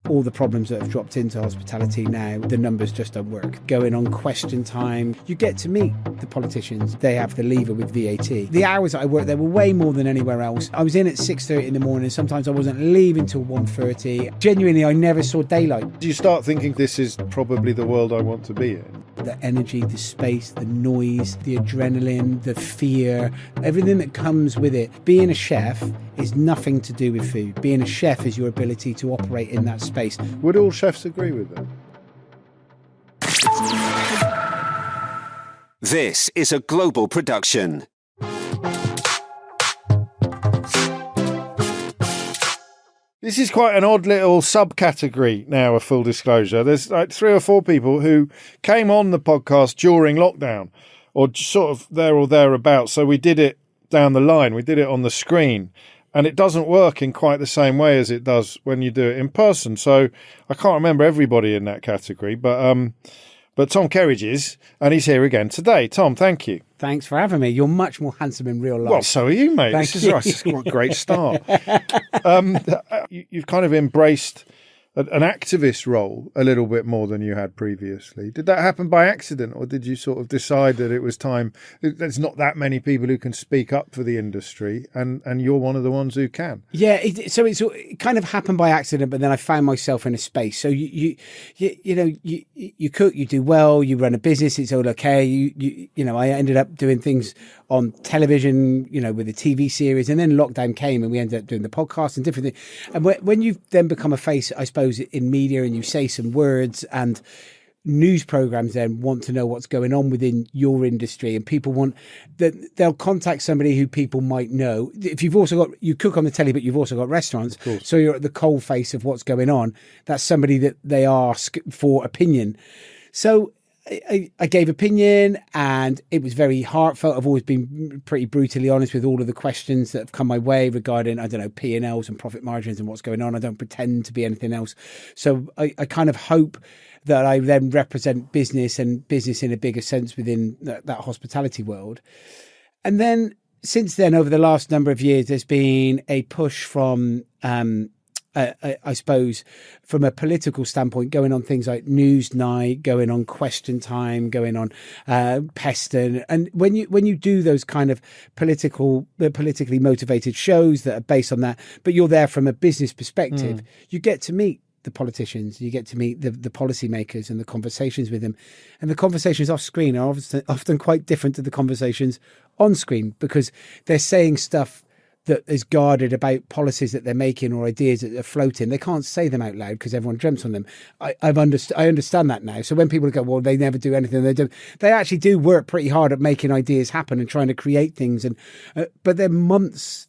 all the problems that have dropped into hospitality now, the numbers just don't work. Going on Question Time, you get to meet the politicians. They have the lever with VAT. The hours that I worked there were way more than anywhere else. I was in at 6:30 in the morning. Sometimes I wasn't leaving till 1:30. Genuinely, I never saw daylight. Do you start thinking this is probably the world I want to be in? The energy, the space, the noise, the adrenaline, the fear, everything that comes with it. Being a chef is nothing to do with food. Being a chef is your ability to operate in that space. Would all chefs agree with that? This is a global production. This is quite an odd little subcategory now, of full disclosure. There's like 3 or 4 people who came on the podcast during lockdown, or sort of there or thereabouts. So we did it down the line. We did it on the screen. And it doesn't work in quite the same way as it does when you do it in person. So I can't remember everybody in that category, but Tom Kerridge is, and he's here again today. Tom, thank you. Thanks for having me. You're much more handsome in real life. Well, so are you, mate. This is a great start. You've kind of embraced an activist role a little bit more than you had previously. Did that happen by accident, or did you sort of decide that it was time? There's not that many people who can speak up for the industry, and you're one of the ones who can. Yeah, it kind of happened by accident, but then I found myself in a space. So you cook, you do well, you run a business, it's all okay. I ended up doing things on television, with a TV series, and then lockdown came and we ended up doing the podcast and different things. And when you then become a face, I suppose, in media, and you say some words, and news programs then want to know what's going on within your industry, and people want that they'll contact somebody who people might know. If you cook on the telly, but you've also got restaurants, so you're at the coal face of what's going on. That's somebody that they ask for opinion. So I gave opinion, and it was very heartfelt. I've always been pretty brutally honest with all of the questions that have come my way regarding, P&Ls and profit margins and what's going on. I don't pretend to be anything else. So I kind of hope that I then represent business and business in a bigger sense within that hospitality world. And then since then, over the last number of years, there's been a push from I suppose, from a political standpoint, going on things like Newsnight, going on Question Time, going on Peston. And when you do those kind of politically motivated shows that are based on that, but you're there from a business perspective, you get to meet the politicians, you get to meet the policymakers and the conversations with them. And the conversations off screen are often quite different to the conversations on screen, because they're saying stuff that is guarded about policies that they're making or ideas that are floating. They can't say them out loud because everyone dreams on them. I understand that now. So when people go, well, they never do anything, they actually do work pretty hard at making ideas happen and trying to create things. And but they're months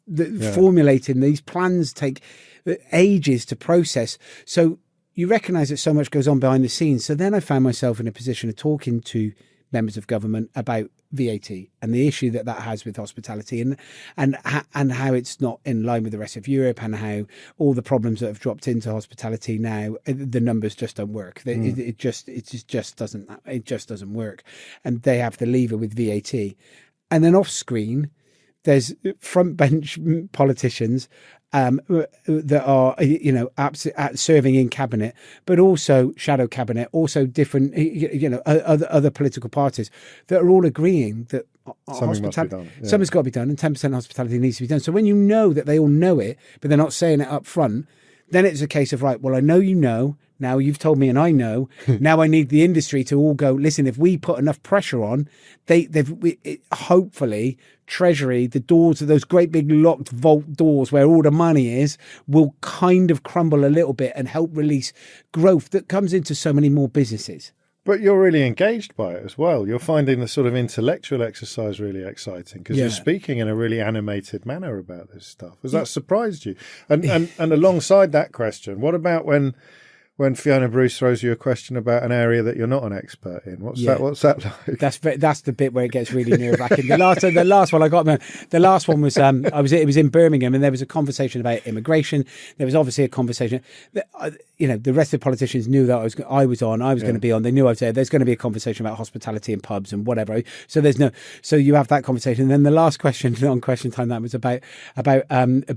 formulating these plans, take ages to process. So you recognise that so much goes on behind the scenes. So then I found myself in a position of talking to members of government about VAT and the issue that has with hospitality, and how it's not in line with the rest of Europe, and how all the problems that have dropped into hospitality now, the numbers just don't work. It just doesn't work, and they have the lever with VAT. And then off screen, there's front bench politicians that are serving in cabinet, but also shadow cabinet, also different other political parties that are all agreeing that something's got to be done, and 10% hospitality needs to be done. So when you know that they all know it, but they're not saying it up front, then it's a case of, right, well, I know you know, now you've told me and I know, now I need the industry to all go, listen, if we put enough pressure on, hopefully Treasury, the doors of those great big locked vault doors where all the money is, will kind of crumble a little bit and help release growth that comes into so many more businesses. But you're really engaged by it as well. You're finding the sort of intellectual exercise really exciting, because you're speaking in a really animated manner about this stuff. Has that surprised you? And alongside that question, what about when when Fiona Bruce throws you a question about an area that you're not an expert in? What's that like? That's the bit where it gets really nerve-wracking. The last one I got, the last one was it was in Birmingham, and there was a conversation about immigration. There was obviously a conversation that, the rest of the politicians knew that I was going to be on. They knew I was there. There's going to be a conversation about hospitality and pubs and whatever. So you have that conversation. And then the last question on Question Time, that was about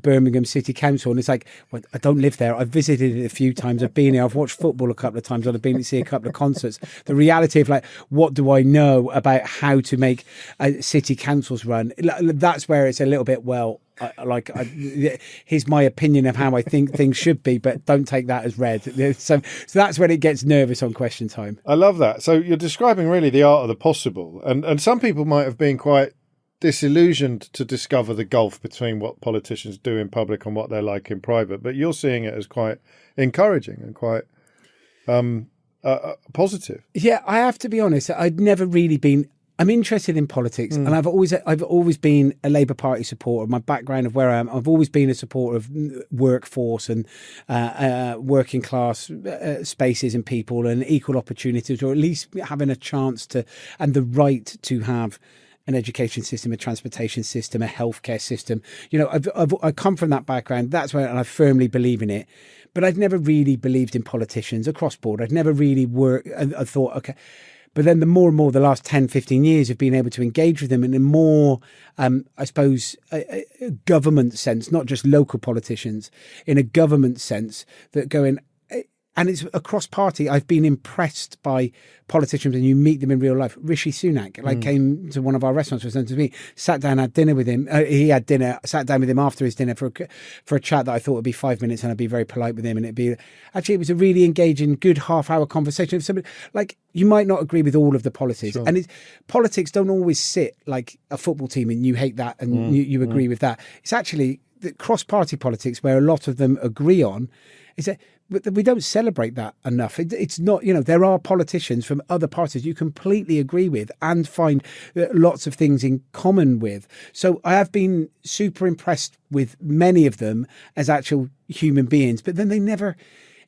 Birmingham City Council, and it's like, well, I don't live there. I've visited it a few times. I've been here. I've watched football a couple of times. I've been to see a couple of concerts. The reality of what do I know about how to make city councils run? That's where it's a little bit, here's my opinion of how I think things should be, but don't take that as read. So that's when it gets nervous on Question Time. I love that. So you're describing really the art of the possible, and some people might have been quite disillusioned to discover the gulf between what politicians do in public and what they're like in private, but you're seeing it as quite encouraging and quite positive. Yeah, I have to be honest. I'd never really been. I'm interested in politics, and I've always been a Labour Party supporter. My background of where I am, I've always been a supporter of workforce and working class spaces and people and equal opportunities, or at least having a chance to and the right to have an education system, a transportation system, a healthcare system. I come from that background. That's where, and I firmly believe in it. But I've never really believed in politicians across board. I've never really worked. I thought, okay. But then the more and more the last 10, 15 years of being able to engage with them in a more, I suppose, a government sense, not just local politicians, in a government sense that go in. And it's across party. I've been impressed by politicians, and you meet them in real life. Rishi Sunak came to one of our restaurants, was to me, sat down, had dinner with him. He had dinner, sat down with him after his dinner for a chat that I thought would be 5 minutes, and I'd be very polite with him. And it was a really engaging, good half-hour conversation with somebody. You might not agree with all of the policies, sure. And politics don't always sit like a football team, and you hate that and you agree with that. It's actually the cross-party politics where a lot of them agree on. Is that we don't celebrate that enough. It's not, there are politicians from other parties you completely agree with and find lots of things in common with. So I have been super impressed with many of them as actual human beings, but then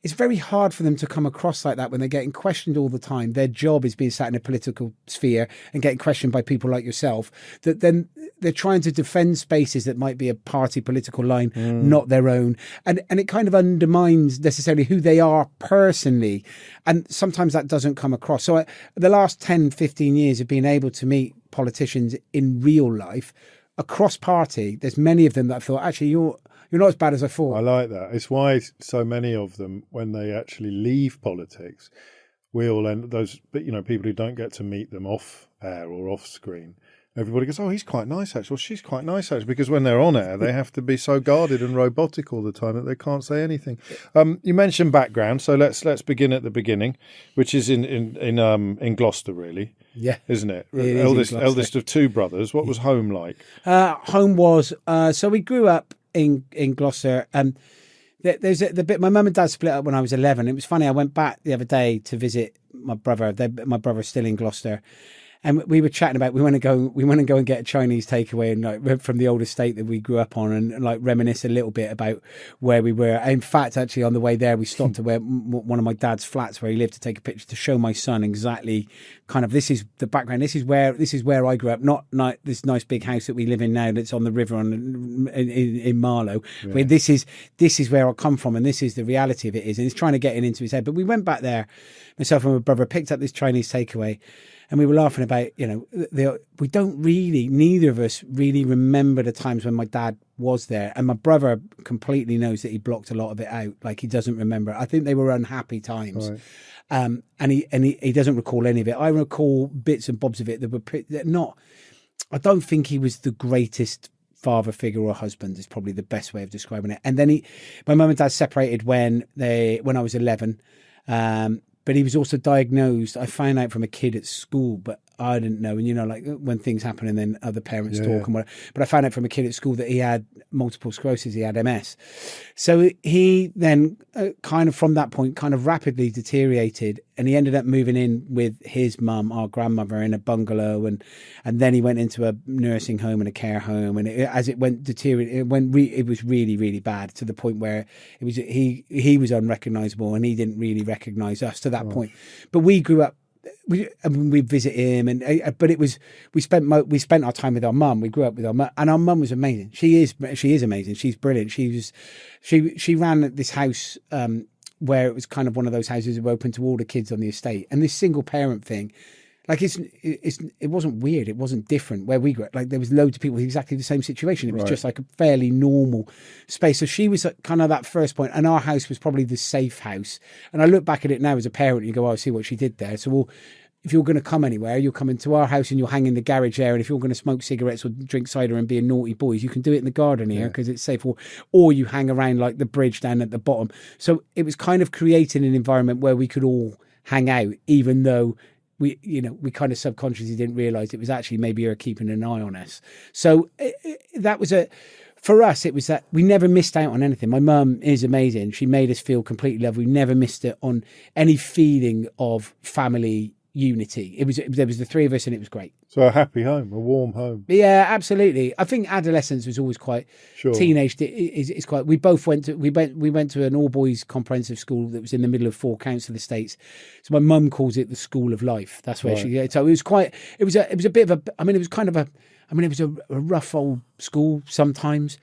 it's very hard for them to come across like that when they're getting questioned all the time. Their job is being sat in a political sphere and getting questioned by people like yourself, that then they're trying to defend spaces that might be a party political line, not their own. And it kind of undermines necessarily who they are personally. And sometimes that doesn't come across. So the last 10, 15 years of being able to meet politicians in real life, across party, there's many of them that I thought, actually, you're not as bad as I thought. I like that. It's why so many of them, when they actually leave politics, we all end those, people who don't get to meet them off air or off screen. Everybody goes, oh, he's quite nice, actually. Well, she's quite nice, actually, because when they're on air, they have to be so guarded and robotic all the time that they can't say anything. You mentioned background, so let's begin at the beginning, which is in Gloucester, really. Yeah, isn't it? Eldest of two brothers. What was home like? Home was so we grew up in Gloucester. There's the bit. My mum and dad split up when I was 11. It was funny. I went back the other day to visit my brother. My brother's still in Gloucester. And we were chatting about we want to go and get a Chinese takeaway and from the old estate that we grew up on and reminisce a little bit about where we were. In fact, actually on the way there, we stopped at one of my dad's flats where he lived to take a picture to show my son exactly kind of this is the background. This is where I grew up. Not this nice big house that we live in now that's on the river in Marlow. Yeah. Where this is where I come from and this is the reality of it is. And he's trying to get it into his head. But we went back there, myself and my brother picked up this Chinese takeaway. And we were laughing about, we don't really, neither of us really remember the times when my dad was there. And my brother completely knows that he blocked a lot of it out. Like he doesn't remember. I think they were unhappy times. Right. And he doesn't recall any of it. I recall bits and bobs of it that were not, I don't think he was the greatest father figure or husband is probably the best way of describing it. And then my mum and dad separated when I was 11. But he was also diagnosed, I found out from a kid at school, but I didn't know. And, you know, like when things happen and then other parents talk and whatever. But I found out from a kid at school that he had multiple sclerosis, he had MS. So he then kind of from that point kind of rapidly deteriorated, and he ended up moving in with his mum, our grandmother, in a bungalow, and then he went into a nursing home and a care home, and as it went deteriorating, it was really, really bad, to the point where it was he was unrecognisable, and he didn't really recognise us to that point. But we grew up. We visit him, but it was we spent our time with our mum. We grew up with our mum, and our mum was amazing. She is amazing. She's brilliant. She ran this house where it was kind of one of those houses that were open to all the kids on the estate, and this single parent thing. Like it wasn't weird. It wasn't different where we grew up. Like there was loads of people in exactly the same situation. It was just like a fairly normal space. So she was kind of that first point, and our house was probably the safe house. And I look back at it now as a parent, and you go, "Oh, I see what she did there." So, well, if you're going to come anywhere, you'll come into our house and you'll hang in the garage there. And if you're going to smoke cigarettes or drink cider and be a naughty boys, you can do it in the garden here because it's safe. Or you hang around like the bridge down at the bottom. So it was kind of creating an environment where we could all hang out, even though we kind of subconsciously didn't realize it was actually maybe you're keeping an eye on us. So that was for us, it was that we never missed out on anything. My mum is amazing. She made us feel completely loved. We never missed it on any feeling of family unity. There was the three of us, and it was great. So a happy home, a warm home. Yeah, absolutely. I think adolescence was always quite teenage. Is quite. We both went to an all boys comprehensive school that was in the middle of 4 council estates. So my mum calls it the school of life. That's where she. So it was quite. It was a bit of a. I mean, it was kind of a. I mean, it was a rough old school sometimes,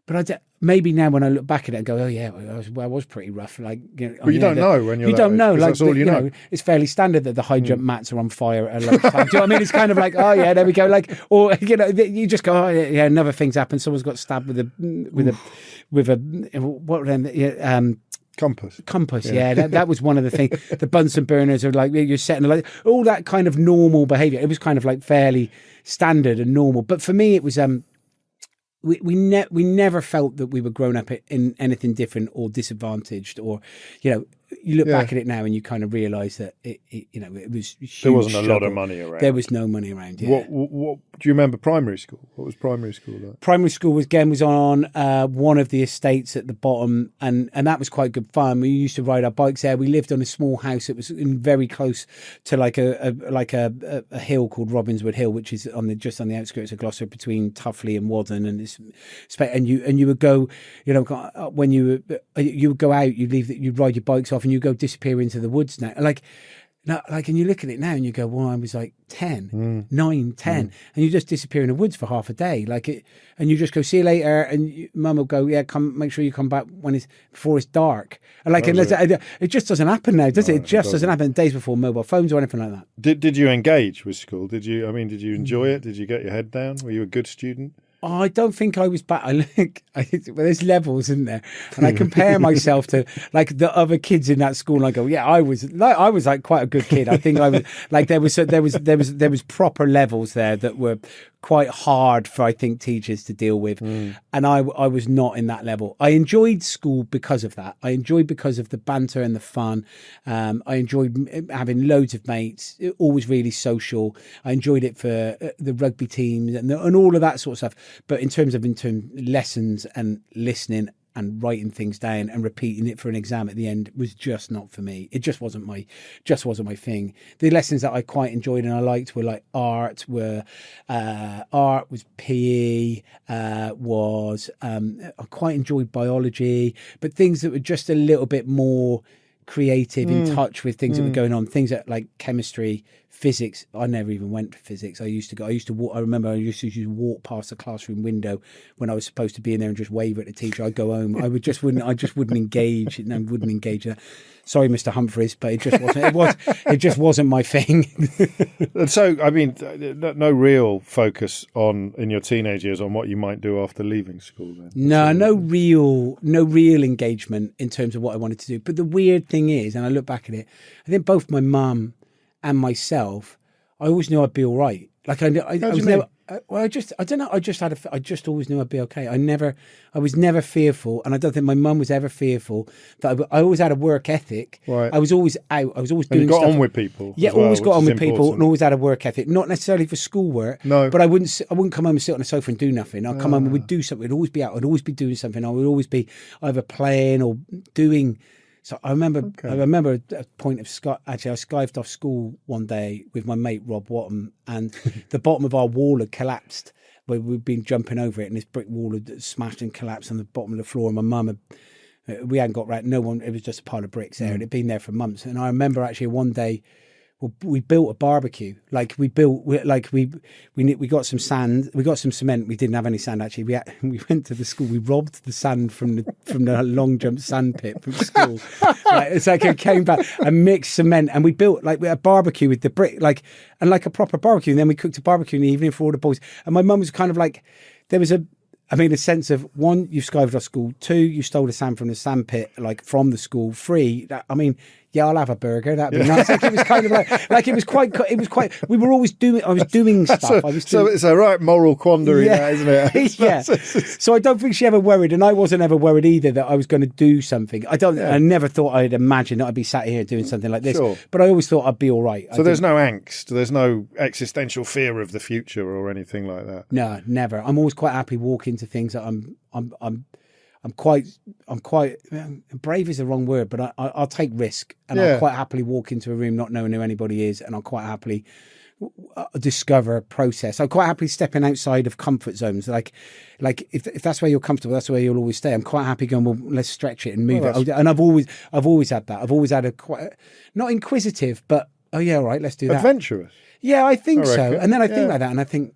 but maybe now when I look back at it and go, oh yeah, I was pretty rough. Like, but you don't know when you don't know. Like, that's all you know. It's fairly standard that the high jump mats are on fire at lunchtime. Do you know what I mean? It's kind of like, oh yeah, there we go. Like, or you just go, oh yeah, another thing's happened. Someone's got stabbed with a compass. Yeah, that was one of the things. The Bunsen burners are like you're setting like all that kind of normal behaviour. It was kind of like fairly standard and normal. But for me, it was we never felt that we were grown up in anything different or disadvantaged, or you look back at it now and you kind of realise that it was huge. There wasn't a struggle. lot of money around. There was no money around. Yeah. What do you remember primary school? What was primary school like? Primary school was on one of the estates at the bottom, and that was quite good fun. We used to ride our bikes there. We lived on a small house. It was very close to like a hill called Robinswood Hill, which is just on the outskirts of Gloucester, between Tuffley and Wadden, and you would go, when you would go out, you'd ride your bikes off and you go disappear into the woods now. And you look at it now and you go, well, I was like 10, 9, 10, and you just disappear in the woods for half a day. And you just go, see you later. And mum will go, yeah, come, make sure you come back before it's dark. It just doesn't happen now, does it? It just doesn't happen days before mobile phones or anything like that. Did you engage with school? Did you enjoy it? Did you get your head down? Were you a good student? Oh, I don't think I was bad. There's levels, isn't there? And I compare myself to like the other kids in that school, and I go, yeah, I was like quite a good kid. I think I was like there was proper levels there that were quite hard for, I think, teachers to deal with, and I was not in that level. I enjoyed school because of that. I enjoyed because of the banter and the fun. I enjoyed having loads of mates. Always really social. I enjoyed it for the rugby teams and all of that sort of stuff. But in terms of lessons and listening and writing things down and repeating it for an exam at the end was just not for me. It just wasn't my thing. The lessons that I quite enjoyed and I liked were like art was PE, I quite enjoyed biology, but things that were just a little bit more creative, in touch with things that were going on, things that like chemistry, physics. I never even went to physics. I remember I used to walk past the classroom window when I was supposed to be in there and just wave at the teacher. I'd go home. I just wouldn't engage. I wouldn't engage that. Sorry, Mr. Humphreys, but it just wasn't my thing. And so, I mean, no real focus in your teenage years on what you might do after leaving school then? No real engagement in terms of what I wanted to do. But the weird thing is, and I look back at it, I think both my mum and myself, I always knew I'd be all right. Like I was never. Well, I don't know. I just always knew I'd be okay. I was never fearful, and I don't think my mum was ever fearful. That I always had a work ethic. Right. I was always out. I was always And doing you got stuff. on with people. Yeah, as well, always got which on is with people, important. and always had a work ethic. Not necessarily for schoolwork. No. But I wouldn't come home and sit on a sofa and do nothing. I'd come home and we'd do something. I'd always be out. I'd always be doing something. I would always be either playing or doing. So I remember a point of I skived off school one day with my mate Rob Watton, and the bottom of our wall had collapsed where we'd been jumping over it, and this brick wall had smashed and collapsed on the bottom of the floor. And my mum we hadn't got right. No one. It was just a pile of bricks there, and it'd been there for months. And I remember actually one day. Well, we built a barbecue. We got some sand. We got some cement. We didn't have any sand actually. We went to the school. We robbed the sand from the long jump sand pit from school. It's like I came back and mixed cement, and we built a barbecue with the brick, and a proper barbecue. And then we cooked a barbecue in the evening for all the boys. And my mum was kind of like, there was a sense of, one, you skived off school. Two, you stole the sand from the sand pit, from the school. Three, yeah, I'll have a burger. That'd be nice. It was kind of it was quite. We were always doing. I was doing stuff. So it's a right moral quandary, that, isn't it? Yeah. So I don't think she ever worried, and I wasn't ever worried either that I was going to do something. I never thought I'd imagine that I'd be sat here doing something like this. Sure. But I always thought I'd be all right. So there's no angst. There's no existential fear of the future or anything like that. No, never. I'm always quite happy walking to things that I'm quite brave is the wrong word, but I'll take risk, and I'll quite happily walk into a room not knowing who anybody is, and I'll quite happily discover a process. I'm quite happily stepping outside of comfort zones. If that's where you're comfortable, that's where you'll always stay. I'm quite happy going, well, let's stretch it and move it. And I've always had that. I've always had a quite, not inquisitive, but all right, let's do that. Adventurous. Yeah, I think so. reckon. And then I think like that, and I think.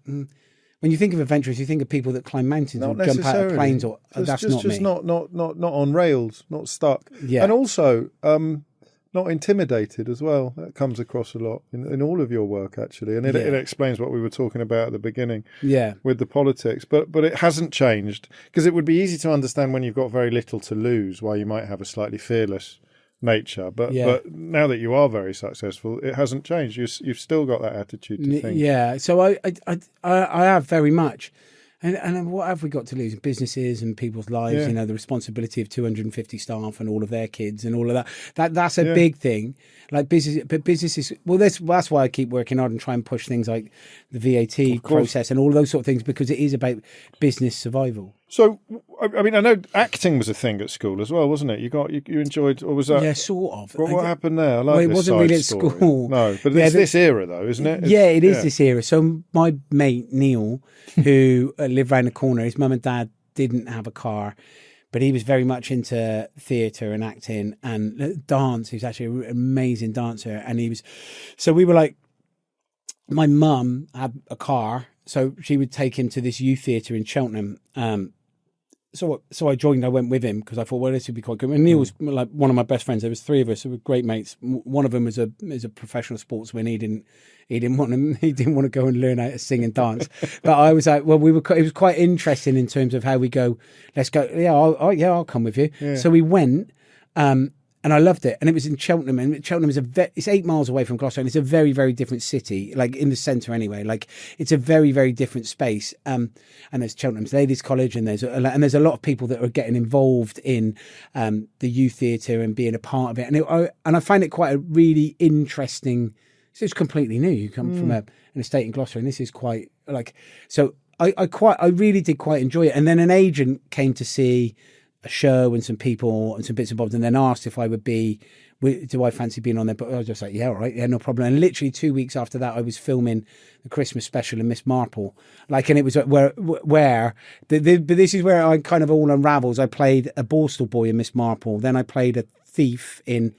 When you think of adventurers, you think of people that climb mountains or jump out of planes, or that's not me. Not on rails, not stuck. Yeah. And also not intimidated as well. That comes across a lot in all of your work, actually, and it explains what we were talking about at the beginning. Yeah. With the politics, but it hasn't changed, because it would be easy to understand when you've got very little to lose why you might have a slightly fearless nature, but now that you are very successful, it hasn't changed. You've still got that attitude to things. Yeah, so I have very much, and what have we got to lose? Businesses and people's lives, the responsibility of 250 staff and all of their kids and all of that. That's a big thing. Businesses. Well, that's why I keep working hard and try and push things like the VAT process and all of those sort of things, because it is about business survival. So, I know acting was a thing at school as well, wasn't it? You enjoyed, or was that? Yeah, sort of. What happened there? I like it this wasn't side really at story. school. No, but it's this era though, isn't it? It is this era. So my mate Neil, who lived round the corner, his mum and dad didn't have a car, but he was very much into theatre and acting and dance. He was actually an amazing dancer, and we were like, my mum had a car, so she would take him to this youth theatre in Cheltenham. So I joined. I went with him because I thought, well, this would be quite good. And Neil was like one of my best friends. There was three of us who were great mates. One of them is a professional sportsman. He didn't want to go and learn how to sing and dance. But I was like, well, it was quite interesting in terms of how we go. Let's go. Yeah, I'll come with you. Yeah. So we went. And I loved it. And it was in Cheltenham. And Cheltenham is it's 8 miles away from Gloucester. And it's a very, very different city, in the centre anyway. It's a very, very different space. And there's Cheltenham's Ladies College, and there's a lot of people that are getting involved in the youth theatre and being a part of it. And I find it quite a really interesting. So it's completely new. You come from an estate in Gloucester, and this is quite so. I really did quite enjoy it. And then an agent came to see a show and some people and some bits and bobs, and then asked if I would do I fancy being on there? But I was just like, yeah, all right, yeah, no problem. And literally 2 weeks after that, I was filming the Christmas special in Miss Marple. And it was but this is where I kind of all unravels. I played a Borstal boy in Miss Marple. Then I played a thief in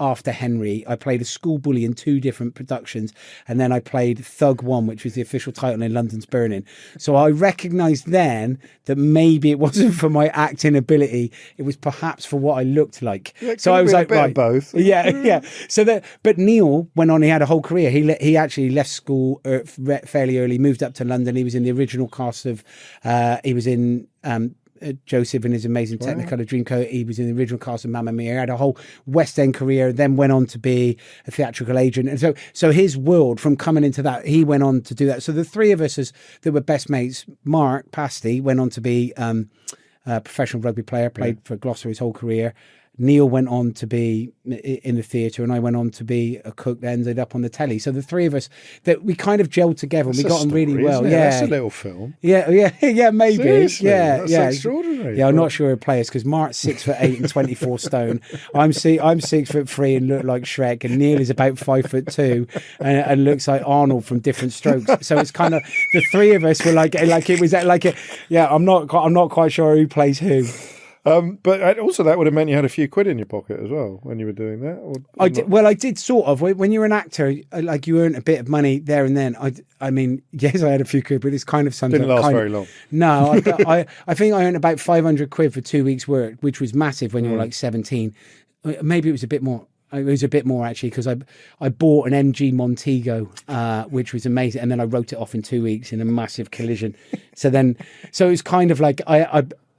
After Henry. I played a school bully in 2 different productions, and then I played Thug 1, which was the official title in London's Burning. So I recognised then that maybe it wasn't for my acting ability, it was perhaps for what I looked like. Yeah, so I was like, right, both. Yeah. But Neil went on. He had a whole career. He actually left school fairly early, moved up to London. He was in the original cast of. He was in. Joseph and his amazing Technicolor Dreamcoat. He was in the original cast of Mamma Mia. He had a whole West End career, then went on to be a theatrical agent. And so his world, from coming into that, he went on to do that. So the three of us that were best mates, Mark Pasty went on to be a professional rugby player, played for Gloucester his whole career. Neil went on to be in the theatre, and I went on to be a cook that ended up on the telly. So the three of us, that we kind of gelled together, and we got on really well. Yeah, that's a little film. Yeah, maybe. Seriously? Yeah, that's extraordinary. Yeah, I'm not sure he'll play us because Mark's 6'8" and 24 stone. I'm 6'3" and look like Shrek, and Neil is about 5'2" and looks like Arnold from Different Strokes. So it's kind of the three of us were like it was like a yeah. I'm not quite sure who plays who. But also that would have meant you had a few quid in your pocket as well when you were doing that. I did sort of. When you're an actor, like you earn a bit of money there and then. I mean, yes, I had a few quid, but it's kind of something. Didn't last very long. No, I think I earned about 500 quid for 2 weeks' work, which was massive when you were like 17. Maybe it was a bit more. It was a bit more actually because I bought an MG Montego, which was amazing, and then I wrote it off in 2 weeks in a massive collision. So it was kind of like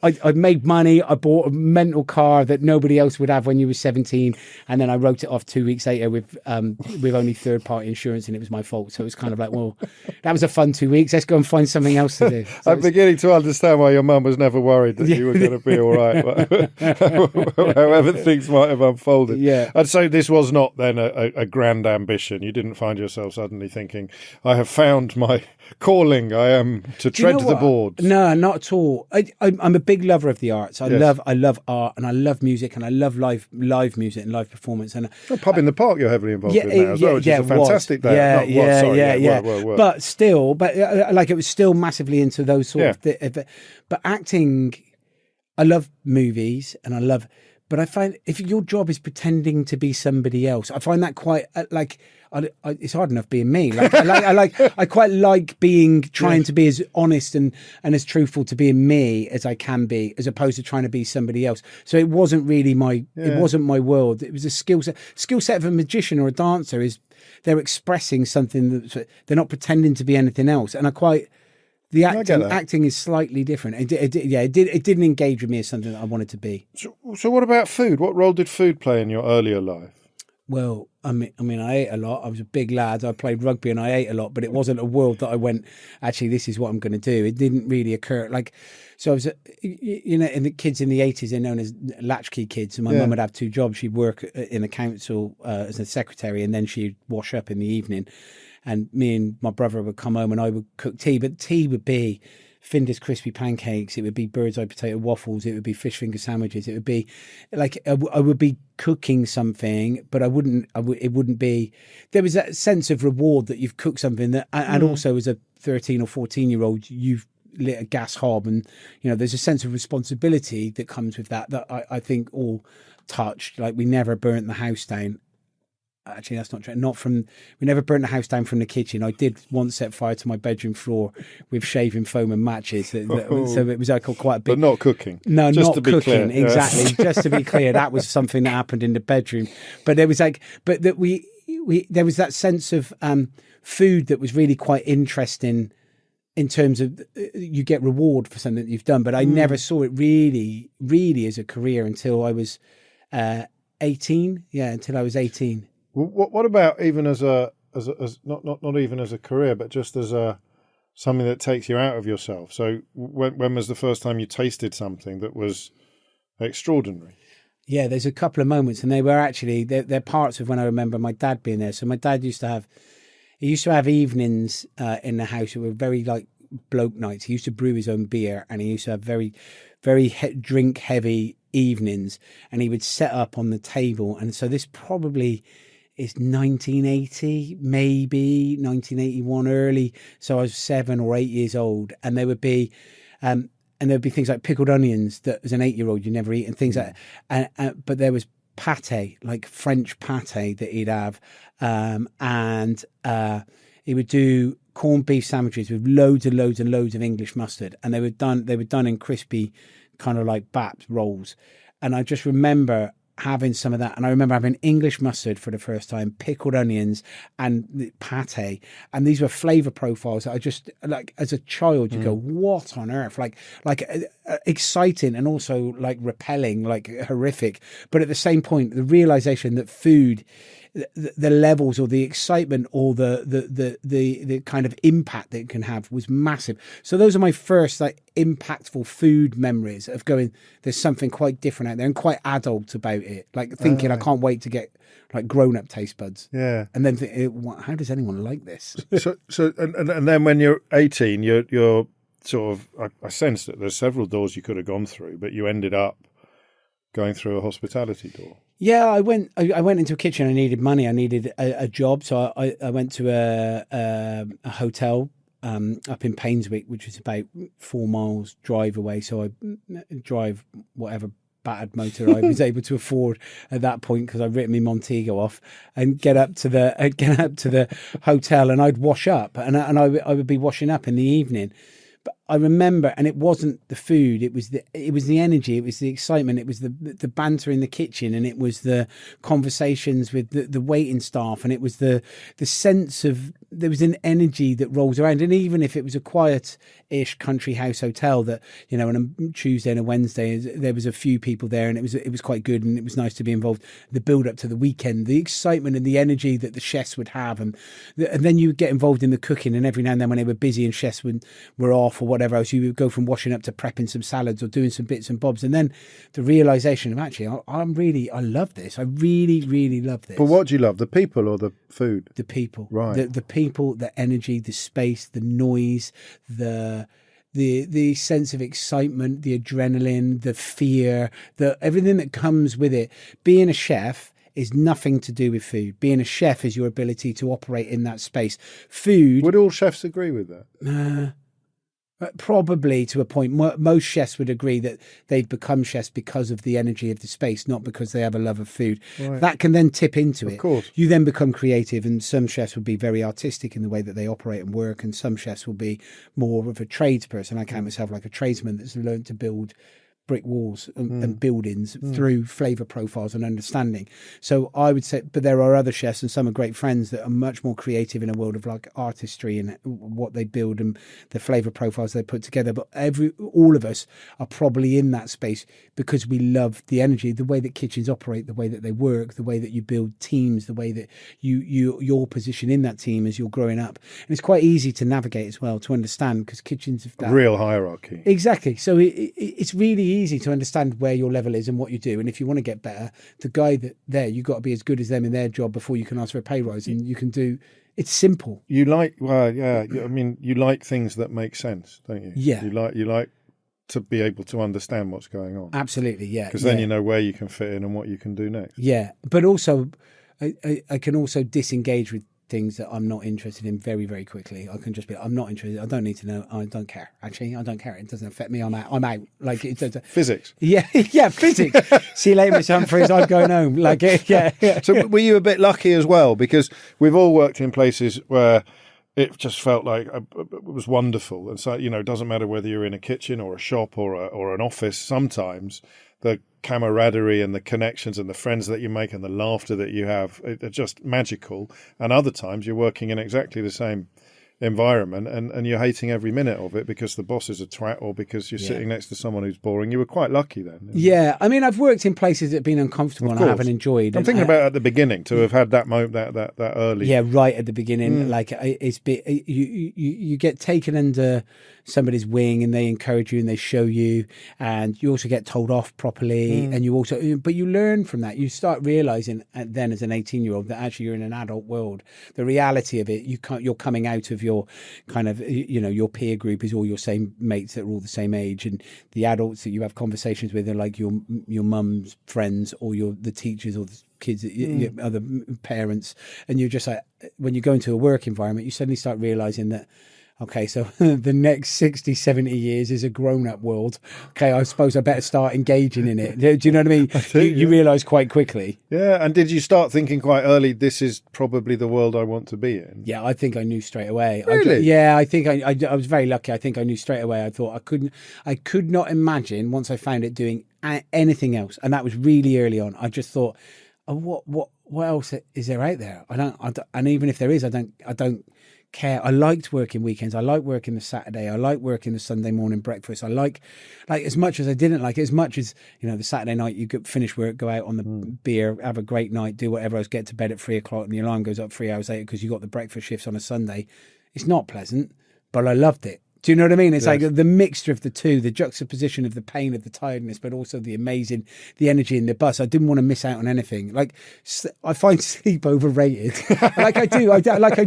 I made money. I bought a mental car that nobody else would have when you were 17, and then I wrote it off 2 weeks later with only third-party insurance, and it was my fault. So it was kind of like, well, that was a fun 2 weeks. Let's go and find something else to do. So I'm beginning to understand why your mum was never worried that you were going to be all right, however things might have unfolded. Yeah, I'd say this was not then a grand ambition. You didn't find yourself suddenly thinking, "I have found my calling. I am to tread the boards." No, not at all. I'm a big lover of the arts. I love art, and I love music, and I love live music and live performance. And Pub in the Park you're heavily involved in now as well, which is a fantastic day. But still, like it was still massively into those sort of but acting, I love movies and I love, but I find if your job is pretending to be somebody else, I find that quite it's hard enough being me. I quite like trying to be as honest and as truthful to being me as I can be, as opposed to trying to be somebody else. So it wasn't really it wasn't my world. It was a skill set of a magician or a dancer is they're expressing something that they're not pretending to be anything else. And acting is slightly different. It didn't engage with me as something that I wanted to be. So what about food? What role did food play in your earlier life? Well, I mean, I ate a lot. I was a big lad. I played rugby and I ate a lot, but it wasn't a world that I went, actually, this is what I'm going to do. It didn't really occur. So I was, and the kids in the 80s, they're known as latchkey kids. And my mum would have two jobs. She'd work in the council as a secretary, and then she'd wash up in the evening. And me and my brother would come home and I would cook tea, but tea would be Finder's crispy pancakes, it would be bird's eye potato waffles, it would be fish finger sandwiches, it would be like I would be cooking something, but it wouldn't be, there was that sense of reward that you've cooked something that, and also as a 13 or 14-year-old, you've lit a gas hob, and there's a sense of responsibility that comes with that I think all touched. Like, we never burnt the house down. Actually, that's not true. We never burnt the house down from the kitchen. I did once set fire to my bedroom floor with shaving foam and matches. So it was quite a big. But not cooking. No, just not to be cooking. Clear. Exactly. Just to be clear, that was something that happened in the bedroom. But there was there was that sense of food that was really quite interesting in terms of you get reward for something that you've done. But I never saw it really, really as a career until I was 18. Yeah, until I was 18. What about even as not even as a career, but just as something that takes you out of yourself? So when was the first time you tasted something that was extraordinary? Yeah, there's a couple of moments, and they were actually they're parts of when I remember my dad being there. So my dad used to have evenings in the house that were very like bloke nights. He used to brew his own beer, and he used to have very, very drink heavy evenings, and he would set up on the table. And so this probably is 1980, maybe 1981 early. So I was 7 or 8 years old, and there would be things like pickled onions that as an 8-year-old you never eat, and things like that. But there was pâté, like French pâté that he'd have, and he would do corned beef sandwiches with loads and loads and loads of English mustard, and they were done in crispy kind of like baps rolls. And I just remember having some of that. And I remember having English mustard for the first time, pickled onions and the pâté. And these were flavor profiles that I just, like, as a child, you go, what on earth? Like exciting and also like repelling, like horrific. But at the same point, the realization that food, the levels or the excitement or the kind of impact that it can have was massive. So those are my first like impactful food memories of going, there's something quite different out there and quite adult about it. Like thinking, I can't wait to get like grown up taste buds. Yeah. And then how does anyone like this? So and then when you're 18, you're sort of, I sense that there's several doors you could have gone through, but you ended up going through a hospitality door. Yeah, I went into a kitchen. I needed money. I needed a job. So I went to a hotel up in Painswick, which was about 4 miles drive away. So I drive whatever battered motor I was able to afford at that point, because I'd written my Montego off, and get up to the hotel, and I'd wash up, and I would be washing up in the evening. But I remember, and it wasn't the food, it was the energy, it was the excitement, it was the banter in the kitchen, and it was the conversations with the waiting staff, and it was the sense of, there was an energy that rolls around. And even if it was a quiet-ish country house hotel, that, you know, on a Tuesday and a Wednesday, there was a few people there, and it was quite good, and it was nice to be involved. The build up to the weekend, the excitement and the energy that the chefs would have, and then you would get involved in the cooking, and every now and then when they were busy and chefs were off or whatever else, you would go from washing up to prepping some salads or doing some bits and bobs. And then the realization of, actually, I love this. I really, really love this. But what do you love, the people or the food? The people. Right. The people, the energy, the space, the noise, the sense of excitement, the adrenaline, the fear, everything that comes with it. Being a chef is nothing to do with food. Being a chef is your ability to operate in that space. Food. Would all chefs agree with that? Probably to a point. Most chefs would agree that they've become chefs because of the energy of the space, not because they have a love of food. Right. That can then tip into it. Of course. You then become creative, and some chefs will be very artistic in the way that they operate and work, and some chefs will be more of a tradesperson. I count myself like a tradesman that's learned to build brick walls and buildings through flavour profiles and understanding. So I would say, but there are other chefs, and some are great friends, that are much more creative in a world of like artistry and what they build and the flavour profiles they put together. But all of us are probably in that space because we love the energy, the way that kitchens operate, the way that they work, the way that you build teams, the way that your position in that team as you're growing up. And it's quite easy to navigate as well, to understand, because kitchens have that real hierarchy. Exactly. So it's really easy to understand where your level is and what you do. And if you want to get better, the guy you've got to be as good as them in their job before you can ask for a pay rise. And you can do, it's simple. You like, I mean, you like things that make sense, don't you? Yeah. You like to be able to understand what's going on. Absolutely, yeah. Because then you know where you can fit in and what you can do next. Yeah. But also, I can also disengage with things that I'm not interested in very, very quickly. I can just be, I'm not interested. I don't need to know. I don't care. Actually, I don't care. It doesn't affect me. I'm out. Like it doesn't. Physics. Yeah, physics. See you later, Mr. Humphreys. I'm going home. Like, yeah. So were you a bit lucky as well? Because we've all worked in places where it just felt like it was wonderful. And so, you know, it doesn't matter whether you're in a kitchen or a shop or an office. Sometimes the camaraderie and the connections and the friends that you make and the laughter that you have are just magical. And other times you're working in exactly the same environment and you're hating every minute of it because the boss is a twat or because you're sitting next to someone who's boring. You were quite lucky then. Yeah, I mean, I've worked in places that have been uncomfortable and I haven't enjoyed. I'm thinking about at the beginning to have had that moment, that early. Yeah, right at the beginning. Like you get taken under somebody's wing and they encourage you and they show you, and you also get told off properly, and but you learn from that. You start realizing then as an 18-year-old that actually you're in an adult world. The reality of it, you're coming out of your kind of, you know, your peer group is all your same mates that are all the same age, and the adults that you have conversations with are like your mum's friends or the teachers or the kids, other parents, and you're just like, when you go into a work environment, you suddenly start realizing that, okay, so the next 60, 70 years is a grown-up world. Okay, I suppose I better start engaging in it. Do you know what I mean? You realise quite quickly. Yeah, and did you start thinking quite early, this is probably the world I want to be in? Yeah, I think I knew straight away. Really? I think I was very lucky. I think I knew straight away. I thought I could not imagine, once I found it, doing anything else. And that was really early on. I just thought, oh, what else is there out there? I don't, and even if there is, I don't care. I liked working weekends. I like working the Saturday. I like working the Sunday morning breakfast. I like as much as I didn't like it, as much as, the Saturday night you could finish work, go out on the beer, have a great night, do whatever else, get to bed at 3:00 and the alarm goes up 3 hours later because you got the breakfast shifts on a Sunday. It's not pleasant, but I loved it. Do you know what I mean? It's like the mixture of the two, the juxtaposition of the pain, of the tiredness, but also the energy in the bus. I didn't want to miss out on anything. Like, I find sleep overrated. I do. I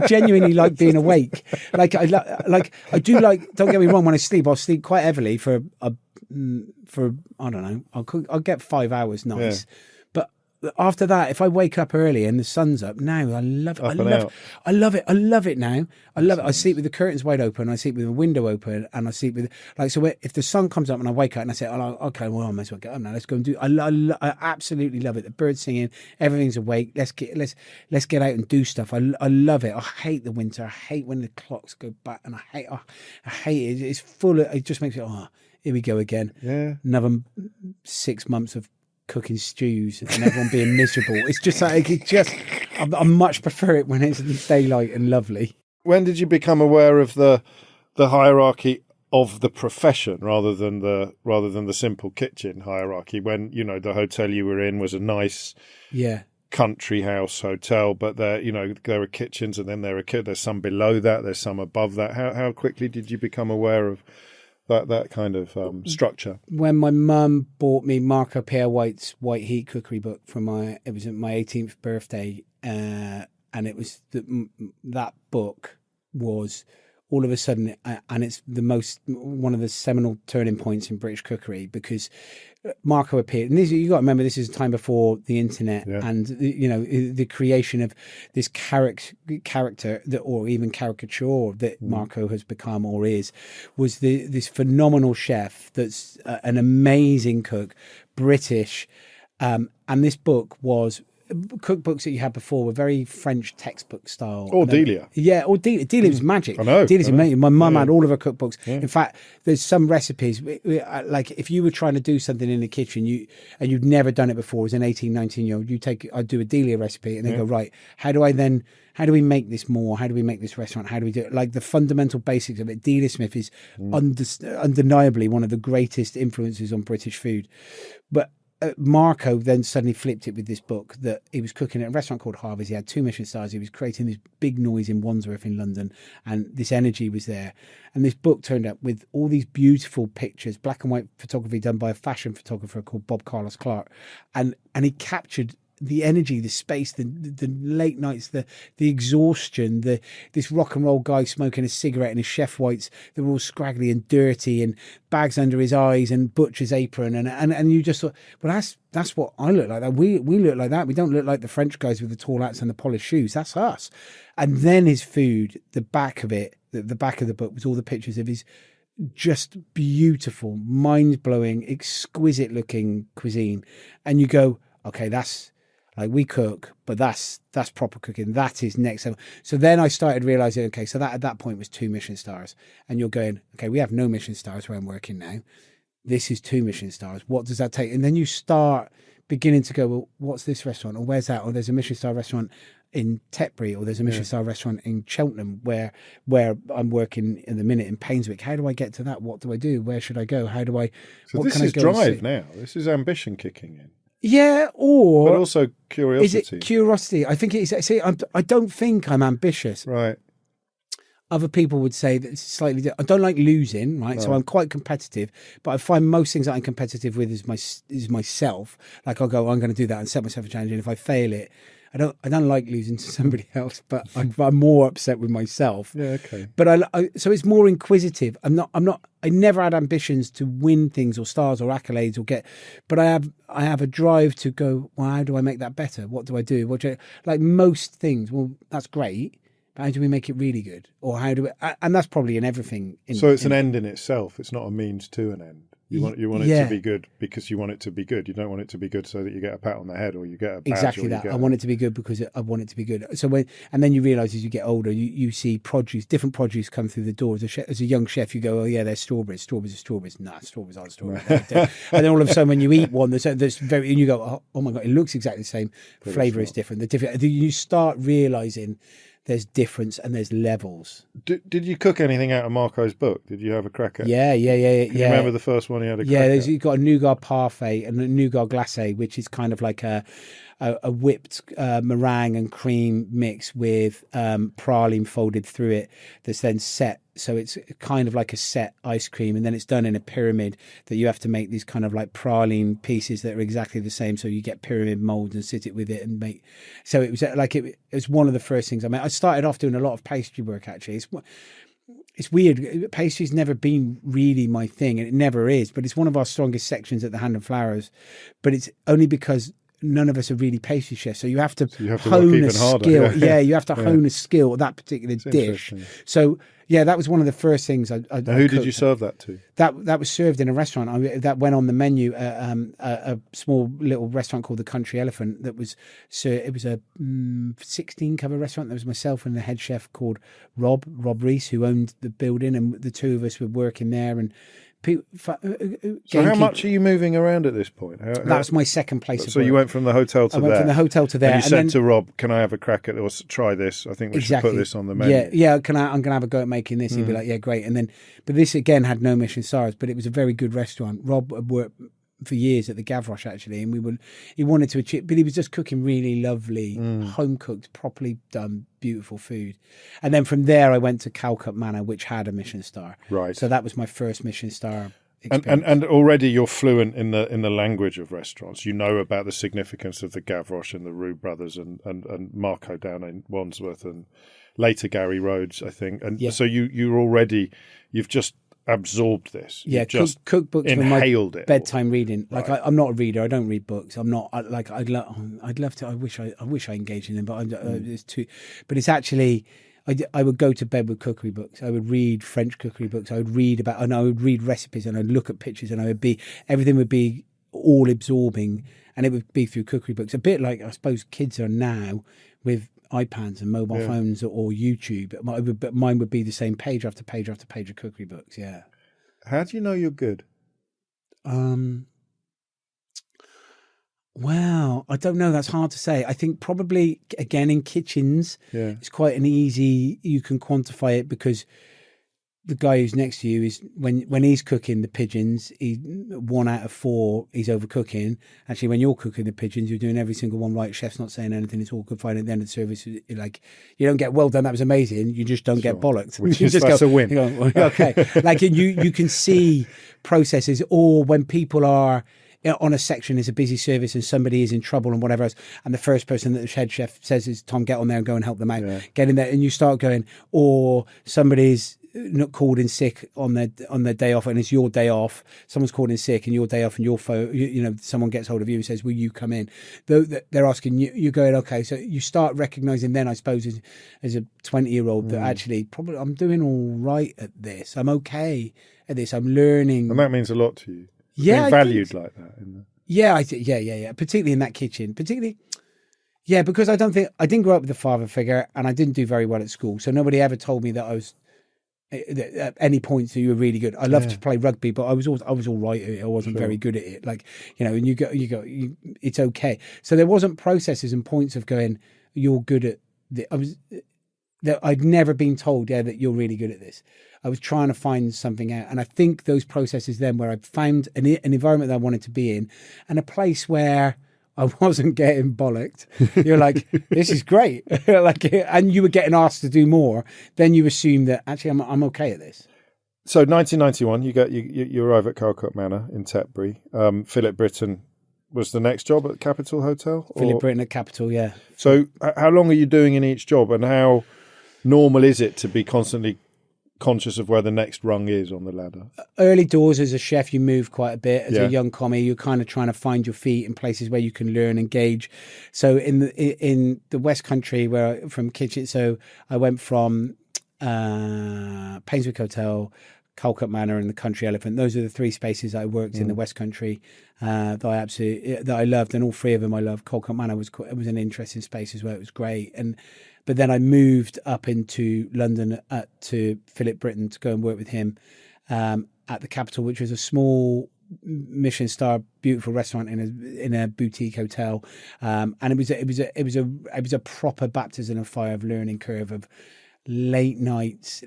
genuinely like being awake. I do like, don't get me wrong, when I sleep, I'll sleep quite heavily for I don't know, I'll get 5 hours nice. Yeah. After that, if I wake up early and the sun's up, now I love it. I love it. I love it now. I love it. I sleep with the curtains wide open. I sleep with the window open, and I sleep with so if the sun comes up and I wake up and I say, "Oh, okay, well I might as well get up now. Let's go and do." I absolutely love it. The birds singing, everything's awake. Let's get out and do stuff. I love it. I hate the winter. I hate when the clocks go back, and I hate it. It's full of. It just makes it. Oh, here we go again. Yeah. Another 6 months of cooking stews and everyone being miserable. It's just like I much prefer it when it's daylight and lovely. When did you become aware of the hierarchy of the profession rather than the simple kitchen hierarchy? When the hotel you were in was a nice country house hotel, but there are kitchens, and then there's some below that, there's some above that. How quickly did you become aware of that kind of structure? When my mum bought me Marco Pierre White's White Heat cookery book it was my 18th birthday, and it was that book was all of a sudden, and it's one of the seminal turning points in British cookery, because Marco appeared, and you got to remember, this is a time before the internet, and the creation of this character that, or even caricature that Marco has become or was this phenomenal chef that's an amazing cook, British, and this book was. Cookbooks that you had before were very French textbook style. Or Delia. Yeah, or Delia. Delia was magic. I know. Delia's amazing. My mum had all of her cookbooks. Yeah. In fact, there's some recipes, like if you were trying to do something in the kitchen and you'd never done it before as an 18, 19-year-old, I'd do a Delia recipe and then go, right, how do we make this more? How do we make this restaurant? How do we do it? Like the fundamental basics of it. Delia Smith is undeniably one of the greatest influences on British food. But Marco then suddenly flipped it with this book that he was cooking at a restaurant called Harvey's. He had 2 Michelin stars. He was creating this big noise in Wandsworth in London, and this energy was there. And this book turned up with all these beautiful pictures, black and white photography done by a fashion photographer called Bob Carlos Clark. And he captured the energy, the space, the late nights, the exhaustion, this rock and roll guy smoking a cigarette in his chef whites, they're all scraggly and dirty and bags under his eyes and butcher's apron, and you just thought, well, that's what I look like. That we look like that. We don't look like the French guys with the tall hats and the polished shoes. That's us. And then his food, the back of it, the back of the book was all the pictures of his just beautiful, mind-blowing, exquisite looking cuisine. And you go, okay, that's like, we cook, but that's proper cooking. That is next level. So then I started realizing, okay, so that at that point was 2 Michelin stars. And you're going, okay, we have no Michelin stars where I'm working now. This is 2 Michelin stars. What does that take? And then you start beginning to go, well, what's this restaurant? Or where's that? Or there's a Michelin star restaurant in Tetbury, or there's a Michelin star restaurant in Cheltenham where I'm working in the minute in Painswick. How do I get to that? What do I do? Where should I go? How do I... So this is drive now. This is ambition kicking in. Yeah, or... But also curiosity. Is it curiosity? I think it's... See, I don't think I'm ambitious. Right. Other people would say that it's slightly different. I don't like losing, right? So I'm quite competitive, but I find most things that I'm competitive with is myself. Like, I'll go, I'm going to do that and set myself a challenge, and if I fail it, I don't like losing to somebody else, but I'm more upset with myself. Yeah, okay. But so it's more inquisitive. I never had ambitions to win things or stars or accolades or but I have a drive to go, well, how do I make that better? What do I do? Like most things, well, that's great, but how do we make it really good? Or how do we, and that's probably in everything. So it's an end in itself. It's not a means to an end. You want it to be good because you want it to be good. You don't want it to be good so that you get a pat on the head or you get a badge. Exactly that. I want it to be good because I want it to be good. So and then you realise as you get older, you see different produce come through the door. As a young chef, you go, oh yeah, there's strawberries. Strawberries are strawberries. Nah, strawberries aren't strawberries. And then all of a sudden, when you eat one, there's very, and you go, oh my god, it looks exactly the same. Flavour is different. You start realising there's difference and there's levels. Did you cook anything out of Marco's book? Did you have a crack at? Yeah. Can you remember the first one he had a crack at? You've got a nougat parfait and a nougat glacé, which is kind of like a whipped meringue and cream mix with praline folded through it that's then set. So it's kind of like a set ice cream, and then it's done in a pyramid that you have to make these kind of like praline pieces that are exactly the same. So you get pyramid molds and sit it with it and make. So it was like it was one of the first things I made. I started off doing a lot of pastry work actually. It's weird. Pastry's never been really my thing, and it never is. But it's one of our strongest sections at the Hand and Flowers. But it's only because none of us are really pastry chefs, so you have to hone a skill. Yeah, you have to hone a skill at that particular dish. So yeah, that was one of the first things I who did you serve that to? That was served in a restaurant. That went on the menu at a small little restaurant called the Country Elephant. That was it was a 16-cover restaurant. There was myself and the head chef called Rob Reese, who owned the building, and the two of us were working there. And so how much are you moving around at this point? That was my second place. So you went from the hotel to there. I went from the hotel to there. And you said to Rob, "Can I have a crack at it or try this? I think we should put this on the menu." Yeah. I'm going to have a go at making this. He'd be like, "Yeah, great." And then, but this again had no Michelin stars, but it was a very good restaurant. Rob had worked for years at the Gavroche actually, and he wanted to achieve, but he was just cooking really lovely, home cooked, properly done, beautiful food. And then from there, I went to Calcutta Manor, which had a Michelin star. Right. So that was my first Michelin star. And already you're fluent in the language of restaurants. You know about the significance of the Gavroche and the Roux brothers and Marco down in Wandsworth and later Gary Rhodes, I think. And so you've just absorbed this. Yeah, cookbooks inhaled it. Bedtime reading. Like I'm not a reader. I don't read books. I'm not I'd love to. I wish I engaged in them, but it's too. But it's actually. I would go to bed with cookery books. I would read French cookery books. I would read recipes, and I'd look at pictures, and everything would be all absorbing, and it would be through cookery books. A bit like I suppose kids are now with iPads and mobile phones or YouTube. But mine would be the same page after page after page of cookery books. Yeah. How do you know you're good? Wow, I don't know. That's hard to say. I think probably again in kitchens, it's quite an easy. You can quantify it because the guy who's next to you is when he's cooking the pigeons, 1 out of 4 he's overcooking. Actually, when you're cooking the pigeons, you're doing every single one right. Chef's not saying anything. It's all good fine. At the end of the service, like you don't get well done. That was amazing. You just don't get bollocked. That's a win. You go, okay, like you can see processes, or when people are. On a section is a busy service and somebody is in trouble and whatever else, and the first person that the head chef says is Tom, get on there and go and help them out. Get in there, and you start going, or somebody's not called in sick on their day off, and it's your day off. Someone's called in sick and your day off, and your phone, someone gets hold of you and says, will you come in? They're asking you, you're going, okay. So you start recognizing then, I suppose, as a 20-year-old that actually probably I'm doing all right at this. I'm okay at this. I'm learning. And that means a lot to you. Yeah, being valued like that. Yeah. Particularly in that kitchen, because I didn't grow up with a father figure, and I didn't do very well at school. So nobody ever told me that I was at any point. So you were really good. I loved to play rugby, but I was all right at it. I wasn't very good at it. Like and you go, it's okay. So there wasn't processes and points of going, you're good at. I'd never been told, that you're really good at this. I was trying to find something out. And I think those processes then where I found an environment that I wanted to be in and a place where I wasn't getting bollocked. You're like, this is great. And you were getting asked to do more. Then you assume that actually I'm okay at this. So 1991, you arrive at Calcutta Manor in Tetbury. Philip Britton was the next job at Capitol Hotel? Philip Britton at Capitol, yeah. So how long are you doing in each job, and how normal is it to be constantly conscious of where the next rung is on the ladder? Early doors as a chef, you move quite a bit. As a young commie, you're kind of trying to find your feet in places where you can learn and gauge. So in the West Country, from kitchen, so I went from Painswick Hotel, Calcutta Manor and the Country Elephant. Those are the three spaces I worked in the West Country that I loved, and all three of them I loved. Calcutta Manor was an interesting space as well. It was great, but then I moved up into London to Philip Britton to go and work with him at the Capitol, which was a small Michelin star beautiful restaurant in a boutique hotel, and it was a proper baptism of fire of learning curve of late nights,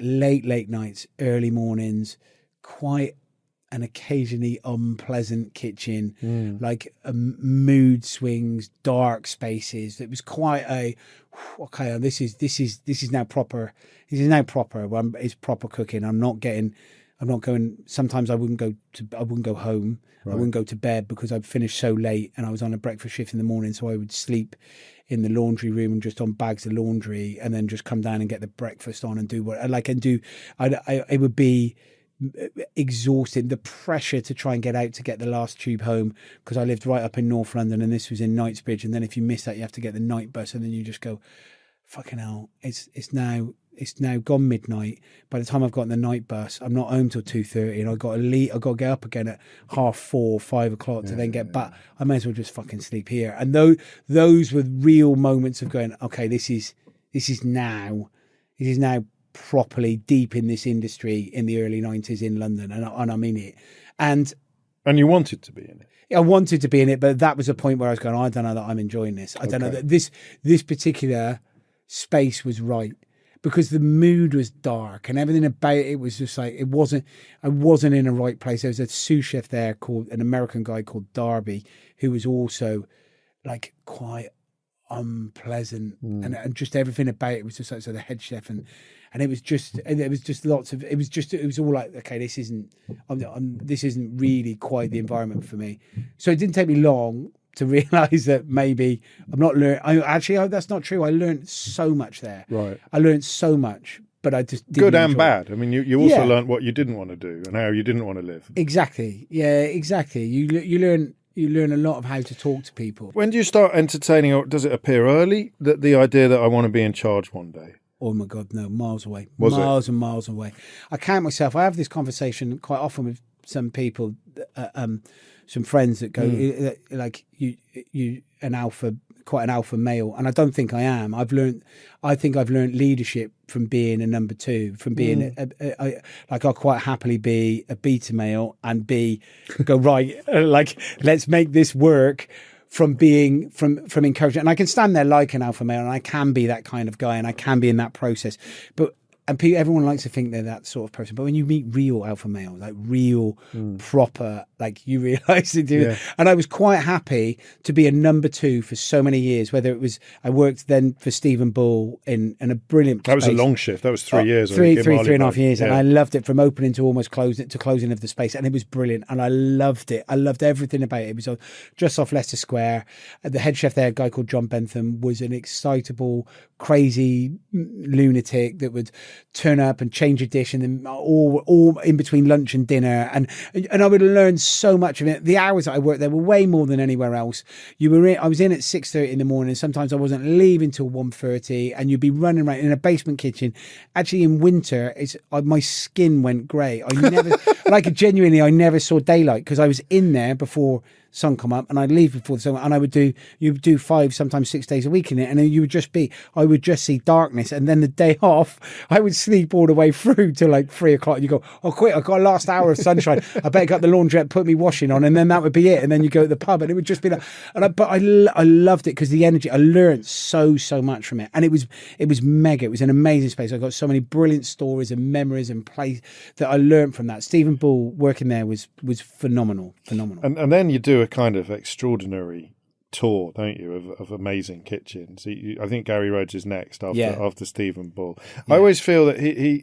early mornings, quite an occasionally unpleasant kitchen, like mood swings, dark spaces. It was quite okay. This is now proper. This is now proper. It's proper cooking. I'm not going. Sometimes I wouldn't go home. Right. I wouldn't go to bed because I'd finished so late, and I was on a breakfast shift in the morning, so I would sleep in the laundry room and just on bags of laundry, and then just come down and get the breakfast on and do what I like and do. I would be exhausted. The pressure to try and get out to get the last tube home, because I lived right up in North London and this was in Knightsbridge, and then if you miss that you have to get the night bus, and then you just go, fucking hell, it's now gone midnight. By the time I've got the night bus, I'm not home till 2:30, and I've got to get up again at 4:30, 5 o'clock to then get back. I may as well just fucking sleep here. And those were real moments of going, okay, this is now properly deep in this industry in the early 90s in London, and I'm in it. And you wanted to be in it. I wanted to be in it, but that was a point where I was going, I don't know that I'm enjoying this. I don't know that this particular space was right, because the mood was dark and everything about it was just like, I wasn't in the right place. There was a sous chef there called an American guy called Darby, who was also like quite unpleasant, and just everything about it was just like, so the head chef and it was just it was all like, okay, this isn't really quite the environment for me. So it didn't take me long to realize that maybe I'm not learning. That's not true. I learned so much there. Right. I learned so much, but I just didn't good and enjoy bad. it. I mean, you also learned what you didn't want to do and how you didn't want to live. Exactly. Yeah, exactly. You learn a lot of how to talk to people. When do you start entertaining, or does it appear early, that the idea that I want to be in charge one day? Oh my God, no, miles away. Was it? And miles away. I count myself. I have this conversation quite often with some people, some friends that go, like, you quite an alpha male, and I don't think I am. I think I've learned leadership from being a number two, from being I'll quite happily be a beta male and go right, like, let's make this work, from being from encouragement. And I can stand there like an alpha male, and I can be that kind of guy, and I can be in that process. And everyone likes to think they're that sort of person. But when you meet real alpha male, like real proper, like, you realise they do. Yeah. And I was quite happy to be a number two for so many years, whether it was, I worked then for Stephen Bull in a brilliant That space. was a long shift. That was 3 years. Three and a half years. Yeah. And I loved it, from opening to almost closing of the space. And it was brilliant. And I loved it. I loved everything about it. It was just off Leicester Square. The head chef there, a guy called John Bentham, was an excitable, crazy lunatic that would turn up and change a dish, and then all in between lunch and dinner, and I would learn so much of it. The hours that I worked there were way more than anywhere else. I was in at 6:30 in the morning. Sometimes I wasn't leaving till 1:30, and you'd be running around in a basement kitchen. Actually, in winter, my skin went grey. I never, genuinely, I never saw daylight, because I was in there before sun come up, and I'd leave before the sun, and you'd do 5, sometimes 6 days a week in it, and then I would just see darkness. And then the day off, I would sleep all the way through till like 3 o'clock. And you go, oh, quick, I've got a last hour of sunshine. I better get the laundrette, put me washing on, and then that would be it. And then you go to the pub, and it would just be like, but I loved it, because the energy, I learned so much from it. And it was mega. It was an amazing space. I got so many brilliant stories and memories and plays that I learned from that. Stephen Bull working there was phenomenal. And then you do a kind of extraordinary tour, don't you, of amazing kitchens. I think Gary Rhodes is next after Stephen Bull. Yeah. I always feel that he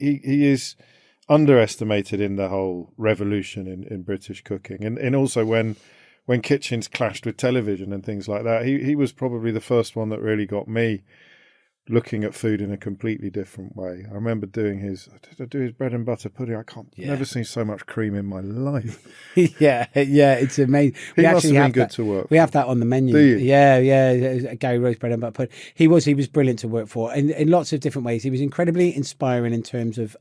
is underestimated in the whole revolution in British cooking, and also when kitchens clashed with television and things like that. He was probably the first one that really got me looking at food in a completely different way. I remember doing his bread and butter pudding. Never seen so much cream in my life. yeah, it's amazing. He must have been good to work for. We have that on the menu. Do you? Yeah. Gary Rhodes bread and butter pudding. He was brilliant to work for in lots of different ways. He was incredibly inspiring in terms of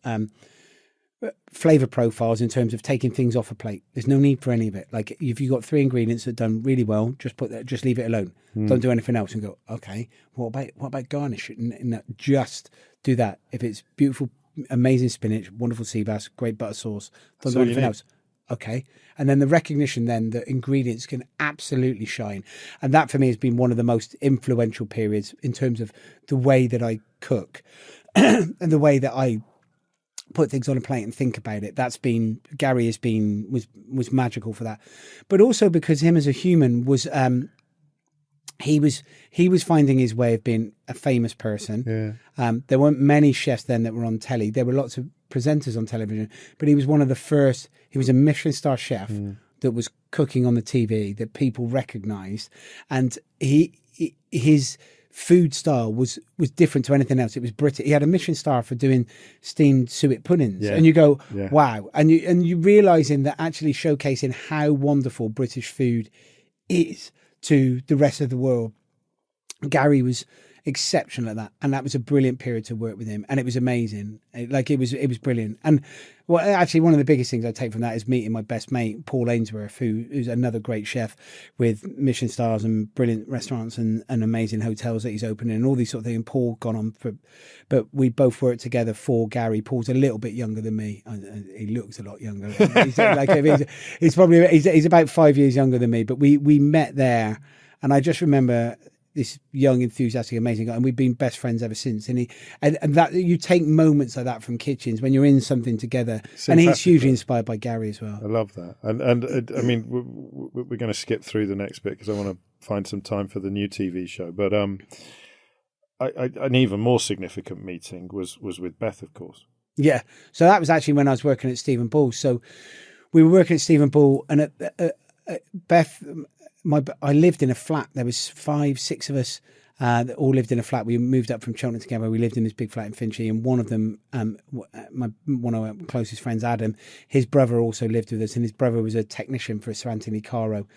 flavor profiles in terms of taking things off a plate. There's no need for any of it. Like if you've got 3 ingredients that are done really well, just leave it alone. Don't do anything else and go, okay, what about garnish? And just do that. If it's beautiful, amazing spinach, wonderful sea bass, great butter sauce, don't do anything else. Okay. And then the recognition then that ingredients can absolutely shine. And that for me has been one of the most influential periods in terms of the way that I cook and the way that I put things on a plate and think about it. Gary was magical for that. But also because him as a human was, he was finding his way of being a famous person. Yeah. There weren't many chefs then that were on telly. There were lots of presenters on television, but he was one of the first. He was a Michelin star chef that was cooking on the TV that people recognised, and his food style was different to anything else. It was British. He had a Michelin star for doing steamed suet puddings, and you go, wow, and you realising that actually showcasing how wonderful British food is to the rest of the world. Gary was exceptional at that, and that was a brilliant period to work with him, and it was amazing. It was brilliant. And well, actually one of the biggest things I take from that is meeting my best mate Paul Ainsworth, who's another great chef with Michelin stars and brilliant restaurants and amazing hotels that he's opening and all these sort of things. And Paul gone on but we both worked together for Gary. Paul's a little bit younger than me. He looks a lot younger. He's about 5 years younger than me, but we met there, and I just remember this young, enthusiastic, amazing guy, and we've been best friends ever since. And that you take moments like that from kitchens when you're in something together, and he's hugely inspired by Gary as well. I love that, and I mean we're going to skip through the next bit because I want to find some time for the new TV show. But an even more significant meeting was with Beth, of course. Yeah, so that was actually when I was working at Stephen Bull. So we were working at Stephen Bull, and at Beth. I lived in a flat. There was 5-6 of us that all lived in a flat. We moved up from Cheltenham together. We lived in this big flat in Finchley, and one of them, one of our closest friends, Adam, his brother also lived with us, and his brother was a technician for Sir Anthony Caro,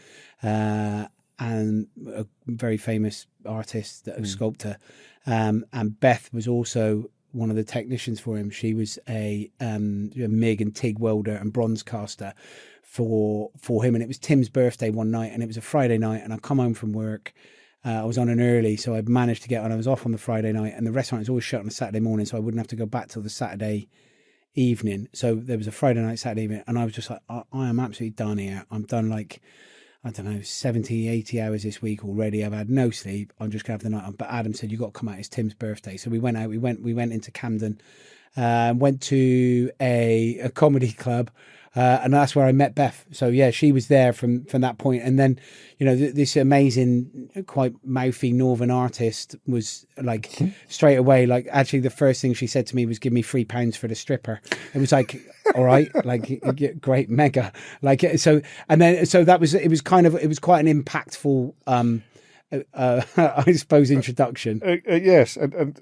and a very famous artist, a sculptor. And Beth was also one of the technicians for him. She was a MIG and TIG welder and bronze caster for him, and it was Tim's birthday one night, and it was a Friday night, and I come home from work. I was on an early, so I managed to get on. I was off on the Friday night, and the restaurant is always shut on a Saturday morning, so I wouldn't have to go back till the Saturday evening. So there was a Friday night, Saturday evening, and I was just like, I am absolutely done here. I'm done, like, I don't know, 70, 80 hours this week already. I've had no sleep. I'm just going to have the night on. But Adam said, you got to come out. It's Tim's birthday. So we went out. We went into Camden, went to a comedy club, and that's where I met Beth. So yeah, she was there from that point. And then, this amazing, quite mouthy northern artist was like straight away, like actually the first thing she said to me was, give me £3 for the stripper. It was like, all right, like great, mega, like, so that was, it was quite an impactful, I suppose, introduction. Yes. And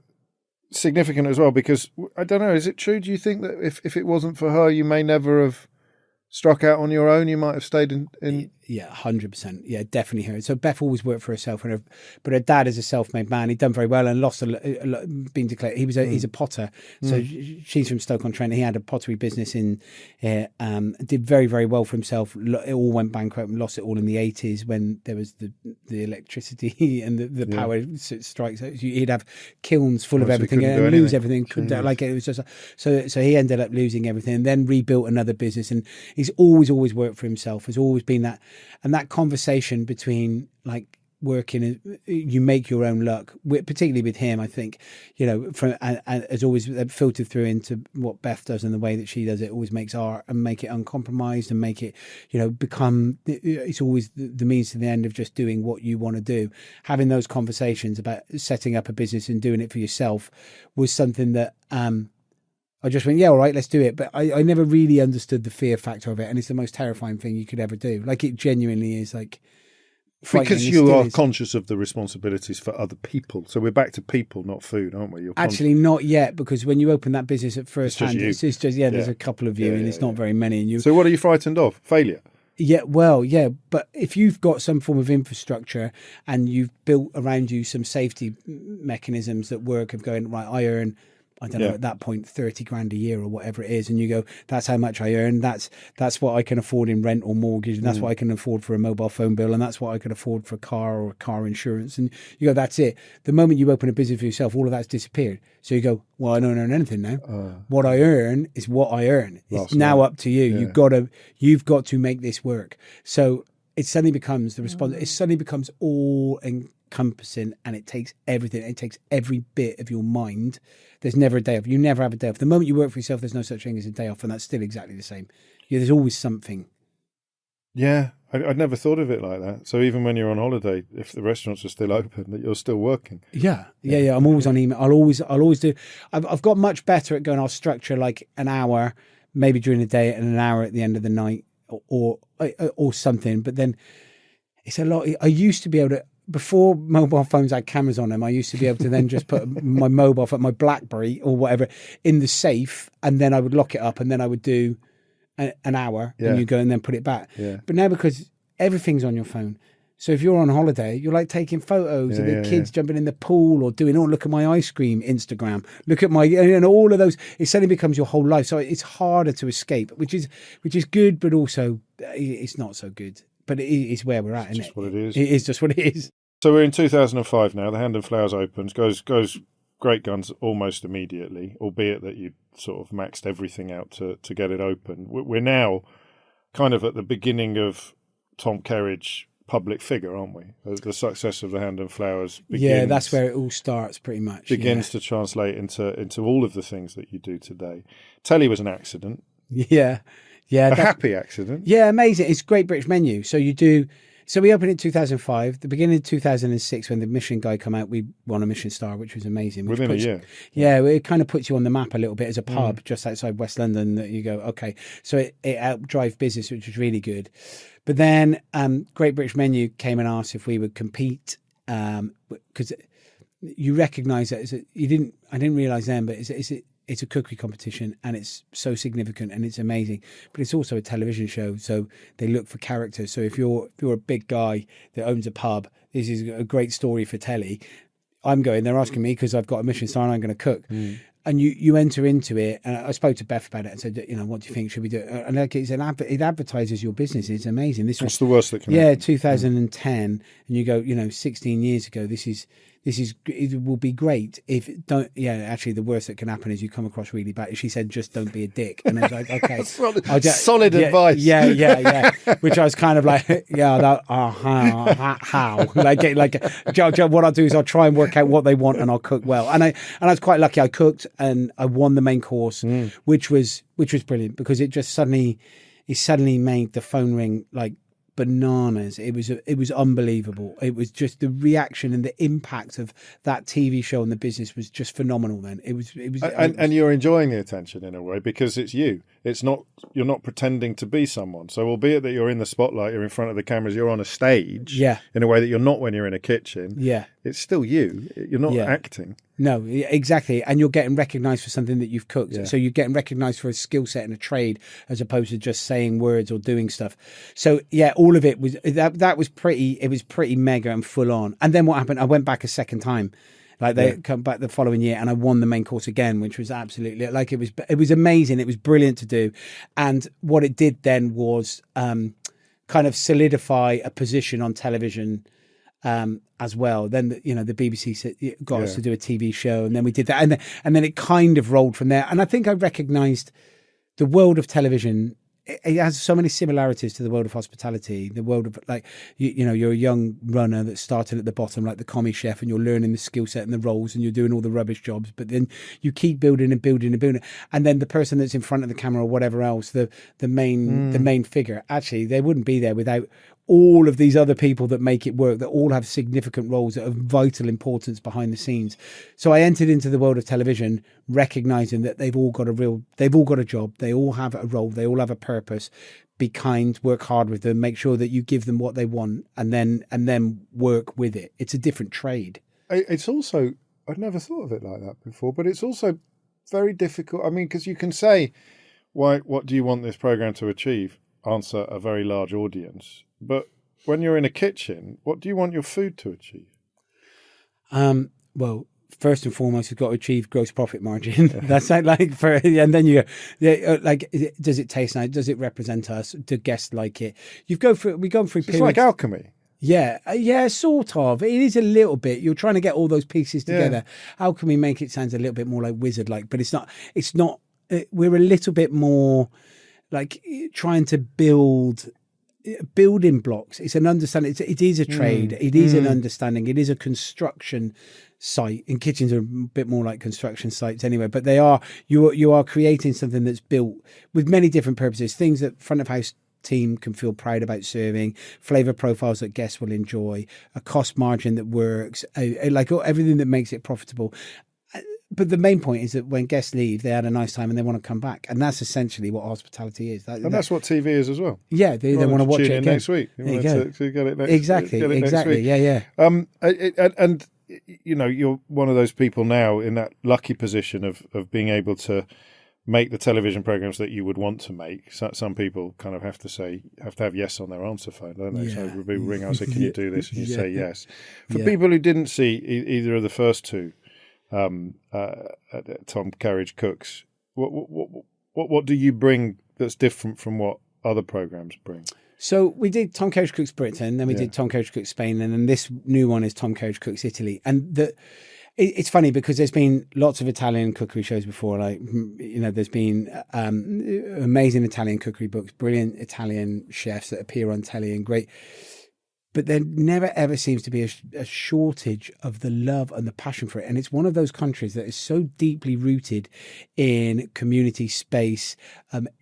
significant as well, because I don't know, is it true? Do you think that if it wasn't for her, you may never have struck out on your own? You might have stayed in... Yeah, 100%. Yeah, definitely her. So Beth always worked for herself, but her dad is a self-made man. He'd done very well and lost a lot, been declared. He's a potter. So she's from Stoke-on-Trent. He had a pottery business did very, very well for himself. It all went bankrupt and lost it all in the 80s when there was the electricity and the power strikes. So he'd have kilns full of everything and lose everything. It was just so he ended up losing everything and then rebuilt another business. And he's always worked for himself. Has always been that. And that conversation between like working, you make your own luck, particularly with him, I think, has always filtered through into what Beth does and the way that she does it. Always makes art and make it uncompromised and make it, become, it's always the means to the end of just doing what you want to do. Having those conversations about setting up a business and doing it for yourself was something that, I just went, yeah, all right, let's do it. But I never really understood the fear factor of it. And it's the most terrifying thing you could ever do. Like, it genuinely is like... Because you are conscious of the responsibilities for other people. So we're back to people, not food, aren't we? Actually, not yet, because when you open that business at first hand, it's just there's a couple of you and it's not very many. And so what are you frightened of? Failure? Yeah, well, yeah. But if you've got some form of infrastructure and you've built around you some safety mechanisms that work of going, right, I don't know, Yeah. at that point, 30 grand a year or whatever it is. And you go, that's how much I earn. That's what I can afford in rent or mortgage. And that's what I can afford for a mobile phone bill. And that's what I can afford for a car or car insurance. And you go, that's it. The moment you open a business for yourself, all of that's disappeared. So you go, well, I don't earn anything now. What I earn is what I earn. It's now up to you. Yeah. You've got to make this work. So it suddenly becomes it suddenly becomes all encompassing, and it takes everything. It takes every bit of your mind. There's never a day off. You never have a day off. The moment you work for yourself, there's no such thing as a day off, and that's still exactly the same. There's always something. Yeah, I'd never thought of it like that. So even when you're on holiday, if the restaurants are still open, that you're still working. Yeah. I'm always on email. I'll always do. I've got much better at going. I'll structure like an hour, maybe during the day, and an hour at the end of the night, or something. But then it's a lot. I used to be able to, before mobile phones had cameras on them, I used to be able to then just put my mobile phone, my BlackBerry or whatever, in the safe, and then I would lock it up, and then I would do an hour, and you go and then put it back. Yeah. But now, because everything's on your phone, so if you're on holiday, you're like taking photos of the kids jumping in the pool or doing, oh, look at my ice cream Instagram, look at my, all of those. It suddenly becomes your whole life. So it's harder to escape, which is good, but also it's not so good. But it's where we're at, isn't it? What it is. It is just what it is. So we're in 2005 now. The Hand and Flowers opens, goes great guns almost immediately, albeit that you sort of maxed everything out to get it open. We're now kind of at the beginning of Tom Kerridge public figure, aren't we? The success of the Hand and Flowers begins. Yeah, that's where it all starts, pretty much. Begins to translate into all of the things that you do today. Telly was an accident. Yeah. A happy accident. Yeah, amazing. It's Great British Menu. So we opened in 2005. The beginning of 2006, when the Michelin guy come out, we won a Michelin star, which was amazing. Within a year. Yeah, it kind of puts you on the map a little bit as a pub just outside West London, that you go, okay. So it helped drive business, which was really good. But then Great British Menu came and asked if we would compete, because you recognise that I didn't realise then, but it's a cookery competition, and it's so significant and it's amazing. But it's also a television show, so they look for characters. So if you're a big guy that owns a pub, this is a great story for telly. They're asking me because I've got a Michelin star and I'm going to cook. And you enter into it, and I spoke to Beth about it and said, what do you think? Should we do it? And like it advertises your business. It's amazing. What's the worst that can happen? 2010, and you go, 16 years ago. It will be great if don't. Yeah, actually, the worst that can happen is you come across really bad. She said, just don't be a dick. And I was like, okay, solid advice. Yeah. Which I was kind of like, how? What I'll do is I'll try and work out what they want, and I'll cook well. And I was quite lucky. I cooked and I won the main course, which was brilliant, because it suddenly made the phone ring like bananas. It was unbelievable. It was just the reaction and the impact of that TV show on the business was just phenomenal. Then it was and you're enjoying the attention in a way, because it's you. It's not, you're not pretending to be someone. So albeit that you're in the spotlight, you're in front of the cameras, you're on a stage, in a way that you're not when you're in a kitchen. Yeah, it's still you. You're not acting. No, exactly. And you're getting recognised for something that you've cooked. So you're getting recognised for a skill set and a trade, as opposed to just saying words or doing stuff. So all of it was that was pretty mega and full on. And then what happened? I went back a second time. Like they come back the following year, and I won the main course again, which was absolutely it was amazing. It was brilliant to do. And what it did then was kind of solidify a position on television as well. Then the BBC got us to do a TV show, and then we did that, and then it kind of rolled from there. And I think I recognised the world of television. It has so many similarities to the world of hospitality, the world of you're a young runner that's starting at the bottom, like the commie chef, and you're learning the skill set and the roles, and you're doing all the rubbish jobs, but then you keep building and building and building. And then the person that's in front of the camera or whatever else, the main figure, actually, they wouldn't be there without all of these other people that make it work, that all have significant roles that have vital importance behind the scenes. So I entered into the world of television recognizing that they've all got a job, they all have a role, they all have a purpose. Be kind, work hard with them, make sure that you give them what they want, and then work with it. It's a different trade. It's also, I'd never thought of it like that before, but it's also very difficult. I mean, because you can say, what do you want this program to achieve? Answer, a very large audience. But when you're in a kitchen, what do you want your food to achieve? Well, first and foremost, you've got to achieve gross profit margin. That's like for, and then you go, like, does it taste nice? Does it represent us? Do guests like it? We've gone through It's periods. like alchemy. Yeah, sort of. It is a little bit. You're trying to get all those pieces together. How can we make it sound a little bit more like wizard-like? But it's not. We're a little bit more like trying to build building blocks. It's an understanding. It is a trade. It is an understanding. It is a construction site. And kitchens are a bit more like construction sites anyway. But they are. You are creating something that's built with many different purposes. Things that front of house team can feel proud about serving, flavor profiles that guests will enjoy, a cost margin that works, like everything that makes it profitable. But the main point is that when guests leave, they had a nice time and they want to come back, and that's essentially what hospitality is. That's what TV is as well. Yeah, they want to watch it again next week. You get it next, exactly. Next week. Yeah. And you know, you're one of those people now in that lucky position of being able to make the television programs that you would want to make. So some people kind of have to have yes on their answer phone, don't they? So people ring and say, "Can you do this?" And you say yes. For people who didn't see either of the first two, Tom Kerridge cooks, what do you bring that's different from what other programs bring? So we did Tom Kerridge Cooks Britain, then we did Tom Kerridge Cooks Spain, and then this new one is Tom Kerridge Cooks Italy. And it's funny because there's been lots of Italian cookery shows before. Like, you know, there's been amazing Italian cookery books, brilliant Italian chefs that appear on telly and great. But there never, ever seems to be a shortage of the love and the passion for it. And it's one of those countries that is so deeply rooted in community space,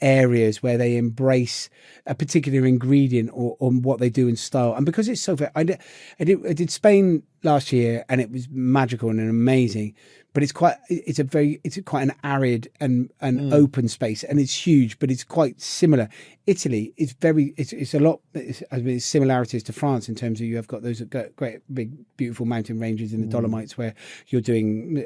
areas where they embrace a particular ingredient or what they do in style. And because it's so fair, I did Spain last year and it was magical and amazing. But it's quite an arid and open space, and it's huge, but it's quite similar. Italy is it's a lot. It's similarities to France in terms of you have got those great big beautiful mountain ranges in the Dolomites where you're doing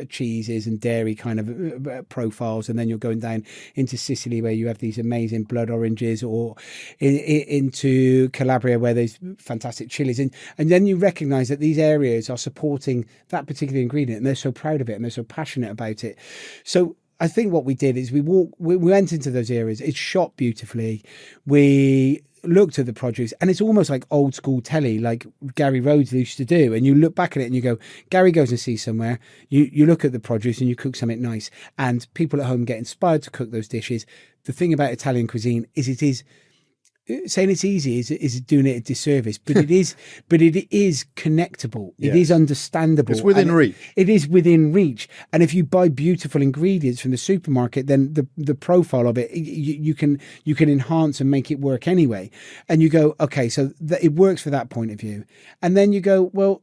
cheeses and dairy kind of profiles, and then you're going down into Sicily where you have these amazing blood oranges, or into Calabria where there's fantastic chilies, and then you recognise that these areas are supporting that particular ingredient, and they're so proud of it and they're so passionate about it. So I think what we did is we went into those areas. It's shot beautifully. We looked at the produce, and it's almost like old school telly, like Gary Rhodes used to do. And you look back at it and you go, Gary goes and sees somewhere. You look at the produce and you cook something nice, and people at home get inspired to cook those dishes. The thing about Italian cuisine is it is. Saying it's easy is doing it a disservice, but it is connectable. It is understandable. It's within reach. It is within reach. And if you buy beautiful ingredients from the supermarket, then the profile of it, you can enhance and make it work anyway. And you go, okay, so it works for that point of view. And then you go, well,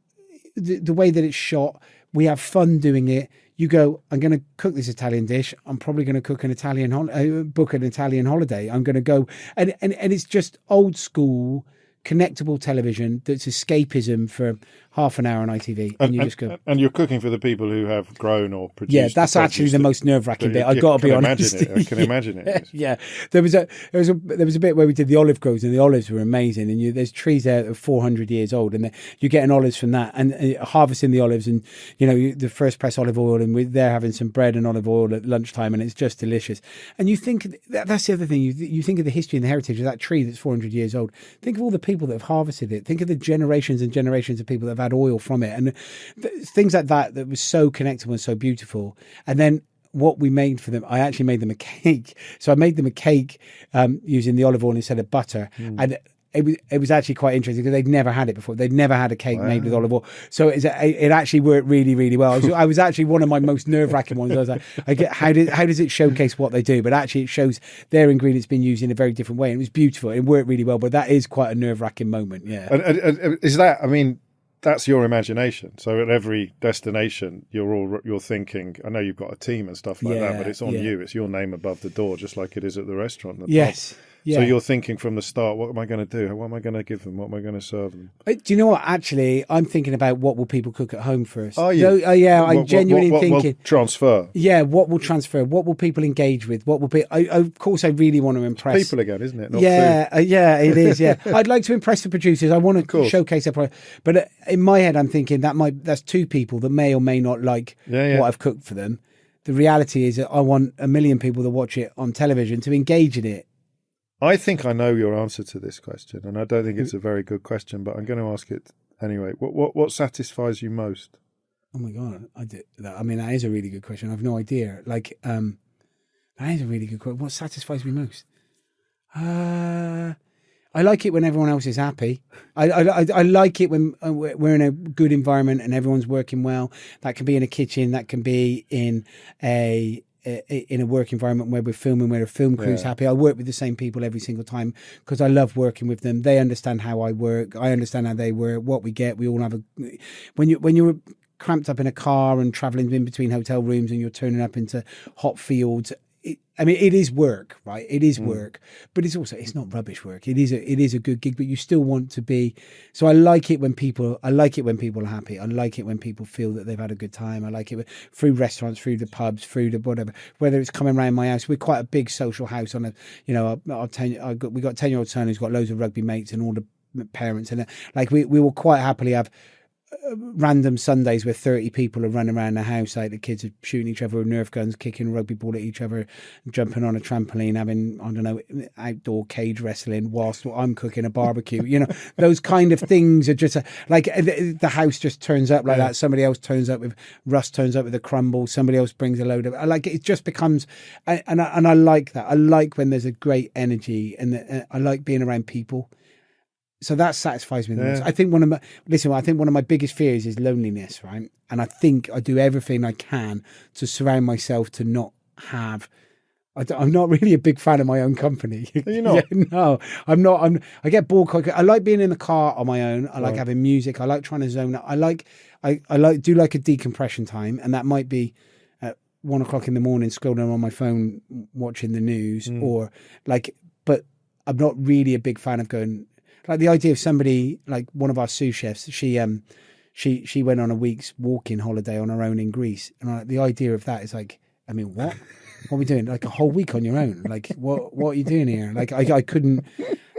the way that it's shot, we have fun doing it. You go, I'm going to cook this Italian dish. I'm probably going to book an Italian holiday. I'm going to go, and it's just old school, connectable television that's escapism for half an hour on ITV, and you just go. And you're cooking for the people who have grown or produced. Yeah, that's actually the most nerve-wracking bit. I've got to be honest. I can imagine it. Yeah, there was a bit where we did the olive groves, and the olives were amazing. And there's trees there that are 400 years old, and you're getting olives from that, and harvesting the olives, and the first press olive oil, and they're having some bread and olive oil at lunchtime, and it's just delicious. And you think that's the other thing. You think of the history and the heritage of that tree that's 400 years old. Think of all the people that have harvested it. Think of the generations and generations of people that have had oil from it, and things like that was so connectable and so beautiful. And then what we made for them, I actually made them a cake. So I made them a cake using the olive oil instead of butter, and it was actually quite interesting because they'd never had it before. They'd never had a cake made with olive oil. So it actually worked really, really well. I was actually one of my most nerve-wracking ones. I was like, how does it showcase what they do? But actually it shows their ingredients being used in a very different way. And it was beautiful. It worked really well. But that is quite a nerve-wracking moment, yeah. And is that, I mean, that's your imagination. So at every destination, you're thinking. I know you've got a team and stuff like that, but it's on you. It's your name above the door, just like it is at the restaurant. Yes. So you're thinking from the start, what am I going to do? What am I going to give them? What am I going to serve them? Do you know what? Actually, I'm thinking about what will people cook at home first. Are you? Yeah, I'm genuinely what thinking. will transfer? Yeah, what will transfer? What will people engage with? What will be? Of course, I really want to impress People again, isn't it? Not yeah, food. yeah, it is. Yeah, I'd like to impress the producers. I want to showcase their product, but in my head, I'm thinking that's two people that may or may not like what I've cooked for them. The reality is that I want 1 million people to watch it on television to engage in it. I think I know your answer to this question, and I don't think it's a very good question, but I'm going to ask it anyway. What satisfies you most? Oh my God, I mean, that is a really good question. I've no idea. That is a really good question. What satisfies me most? I like it when everyone else is happy. I like it when we're in a good environment and everyone's working well. That can be in a kitchen. That can be in a work environment where we're filming, where a film crew's happy. I work with the same people every single time because I love working with them. They understand how I work. I understand how they work. What we get, we all have when you're cramped up in a car and traveling in between hotel rooms and you're turning up into hot fields. It is work, right? It is work, but it's not rubbish work. It is a good gig, but you still want to be. So I like it when people are happy. I like it when people feel that they've had a good time. I like it through restaurants, through the pubs, through the whatever. Whether it's coming around my house, we're quite a big social house. We got a 10-year-old son who's got loads of rugby mates and all the parents, and we will quite happily have random Sundays where 30 people are running around the house, like the kids are shooting each other with Nerf guns, kicking a rugby ball at each other, jumping on a trampoline, having, I don't know, outdoor cage wrestling whilst I'm cooking a barbecue. Those kind of things are just the house just turns up like that. Somebody else turns up with a crumble. Somebody else brings a load of it just becomes, and I like that. I like when there's a great energy, and I like being around people. So that satisfies me the most. I think one of my biggest fears is loneliness, right? And I think I do everything I can to surround myself to not have. I'm not really a big fan of my own company. Are you not? No, I'm not. I get bored quick. I like being in the car on my own. I like having music. I like trying to zone out. I like a decompression time, and that might be at 1 o'clock in the morning, scrolling on my phone, watching the news, but I'm not really a big fan of going. Like the idea of somebody like one of our sous chefs, she went on a week's walking holiday on her own in Greece, and the idea of that is like, I mean, what are we doing? Like a whole week on your own? Like what are you doing here? Like I couldn't,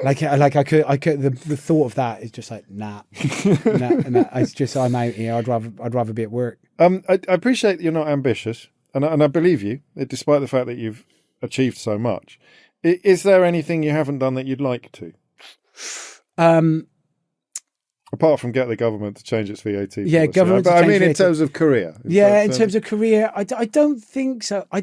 I could. The thought of that is just like nah. It's just I'm out here. I'd rather be at work. I appreciate that you're not ambitious, and I believe you, despite the fact that you've achieved so much. Is there anything you haven't done that you'd like to? Apart from get the government to change its VAT policy. Yeah, government. But to I change mean, VAT. in terms of career. In terms of career, I don't think so. I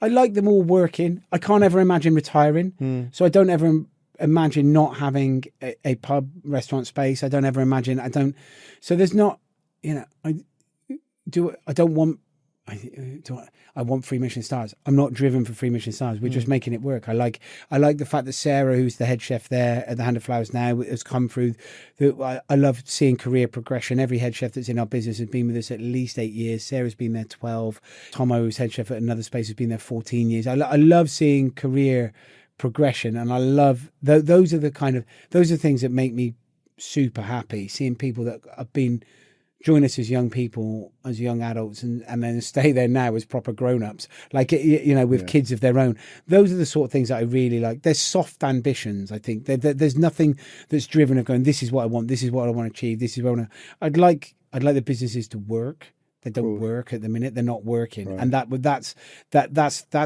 like them all working. I can't ever imagine retiring, so I don't ever imagine not having a pub restaurant space. I don't ever imagine. So there's not. I want 3 Michelin stars. I'm not driven for 3 Michelin stars. We're just making it work. I like the fact that Sarah, who's the head chef there at the Hand of Flowers now, has come through. I love seeing career progression. Every head chef that's in our business has been with us at least 8 years. Sarah's been there 12. Tomo, who's head chef at another space, has been there 14 years. I love seeing career progression, and I love those are the things that make me super happy. Seeing people that have been. Join us as young people, as young adults, and then stay there now as proper grown-ups, with kids of their own. Those are the sort of things that I really like. There's soft ambitions, I think. There's nothing that's driven of going, this is what I want, this is what I want to achieve, this is what I want to... I'd like the businesses to work. They don't work at the minute. They're not working. Right. And that's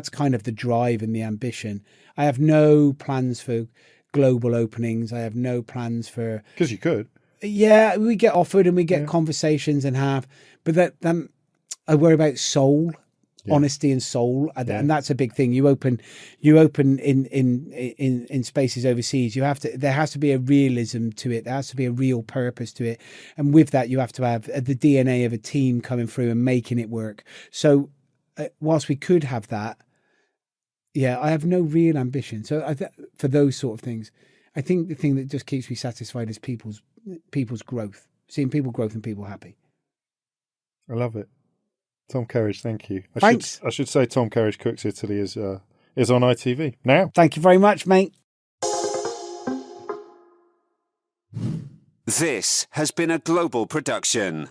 kind of the drive and the ambition. I have no plans for global openings. I have no plans for... Because you could. Yeah, we get offered and we get conversations but then I worry about soul, honesty and soul, and that's a big thing. You open in spaces overseas. There has to be a realism to it. There has to be a real purpose to it, and with that, you have to have the DNA of a team coming through and making it work. So, whilst we could have that, I have no real ambition. So, for those sort of things, I think the thing that just keeps me satisfied is people's growth, seeing people growth and people happy. I love it. Tom Kerridge, thank you. Thanks. I should say Tom Kerridge Cooks Italy is on ITV now. Thank you very much, mate. This has been a global production.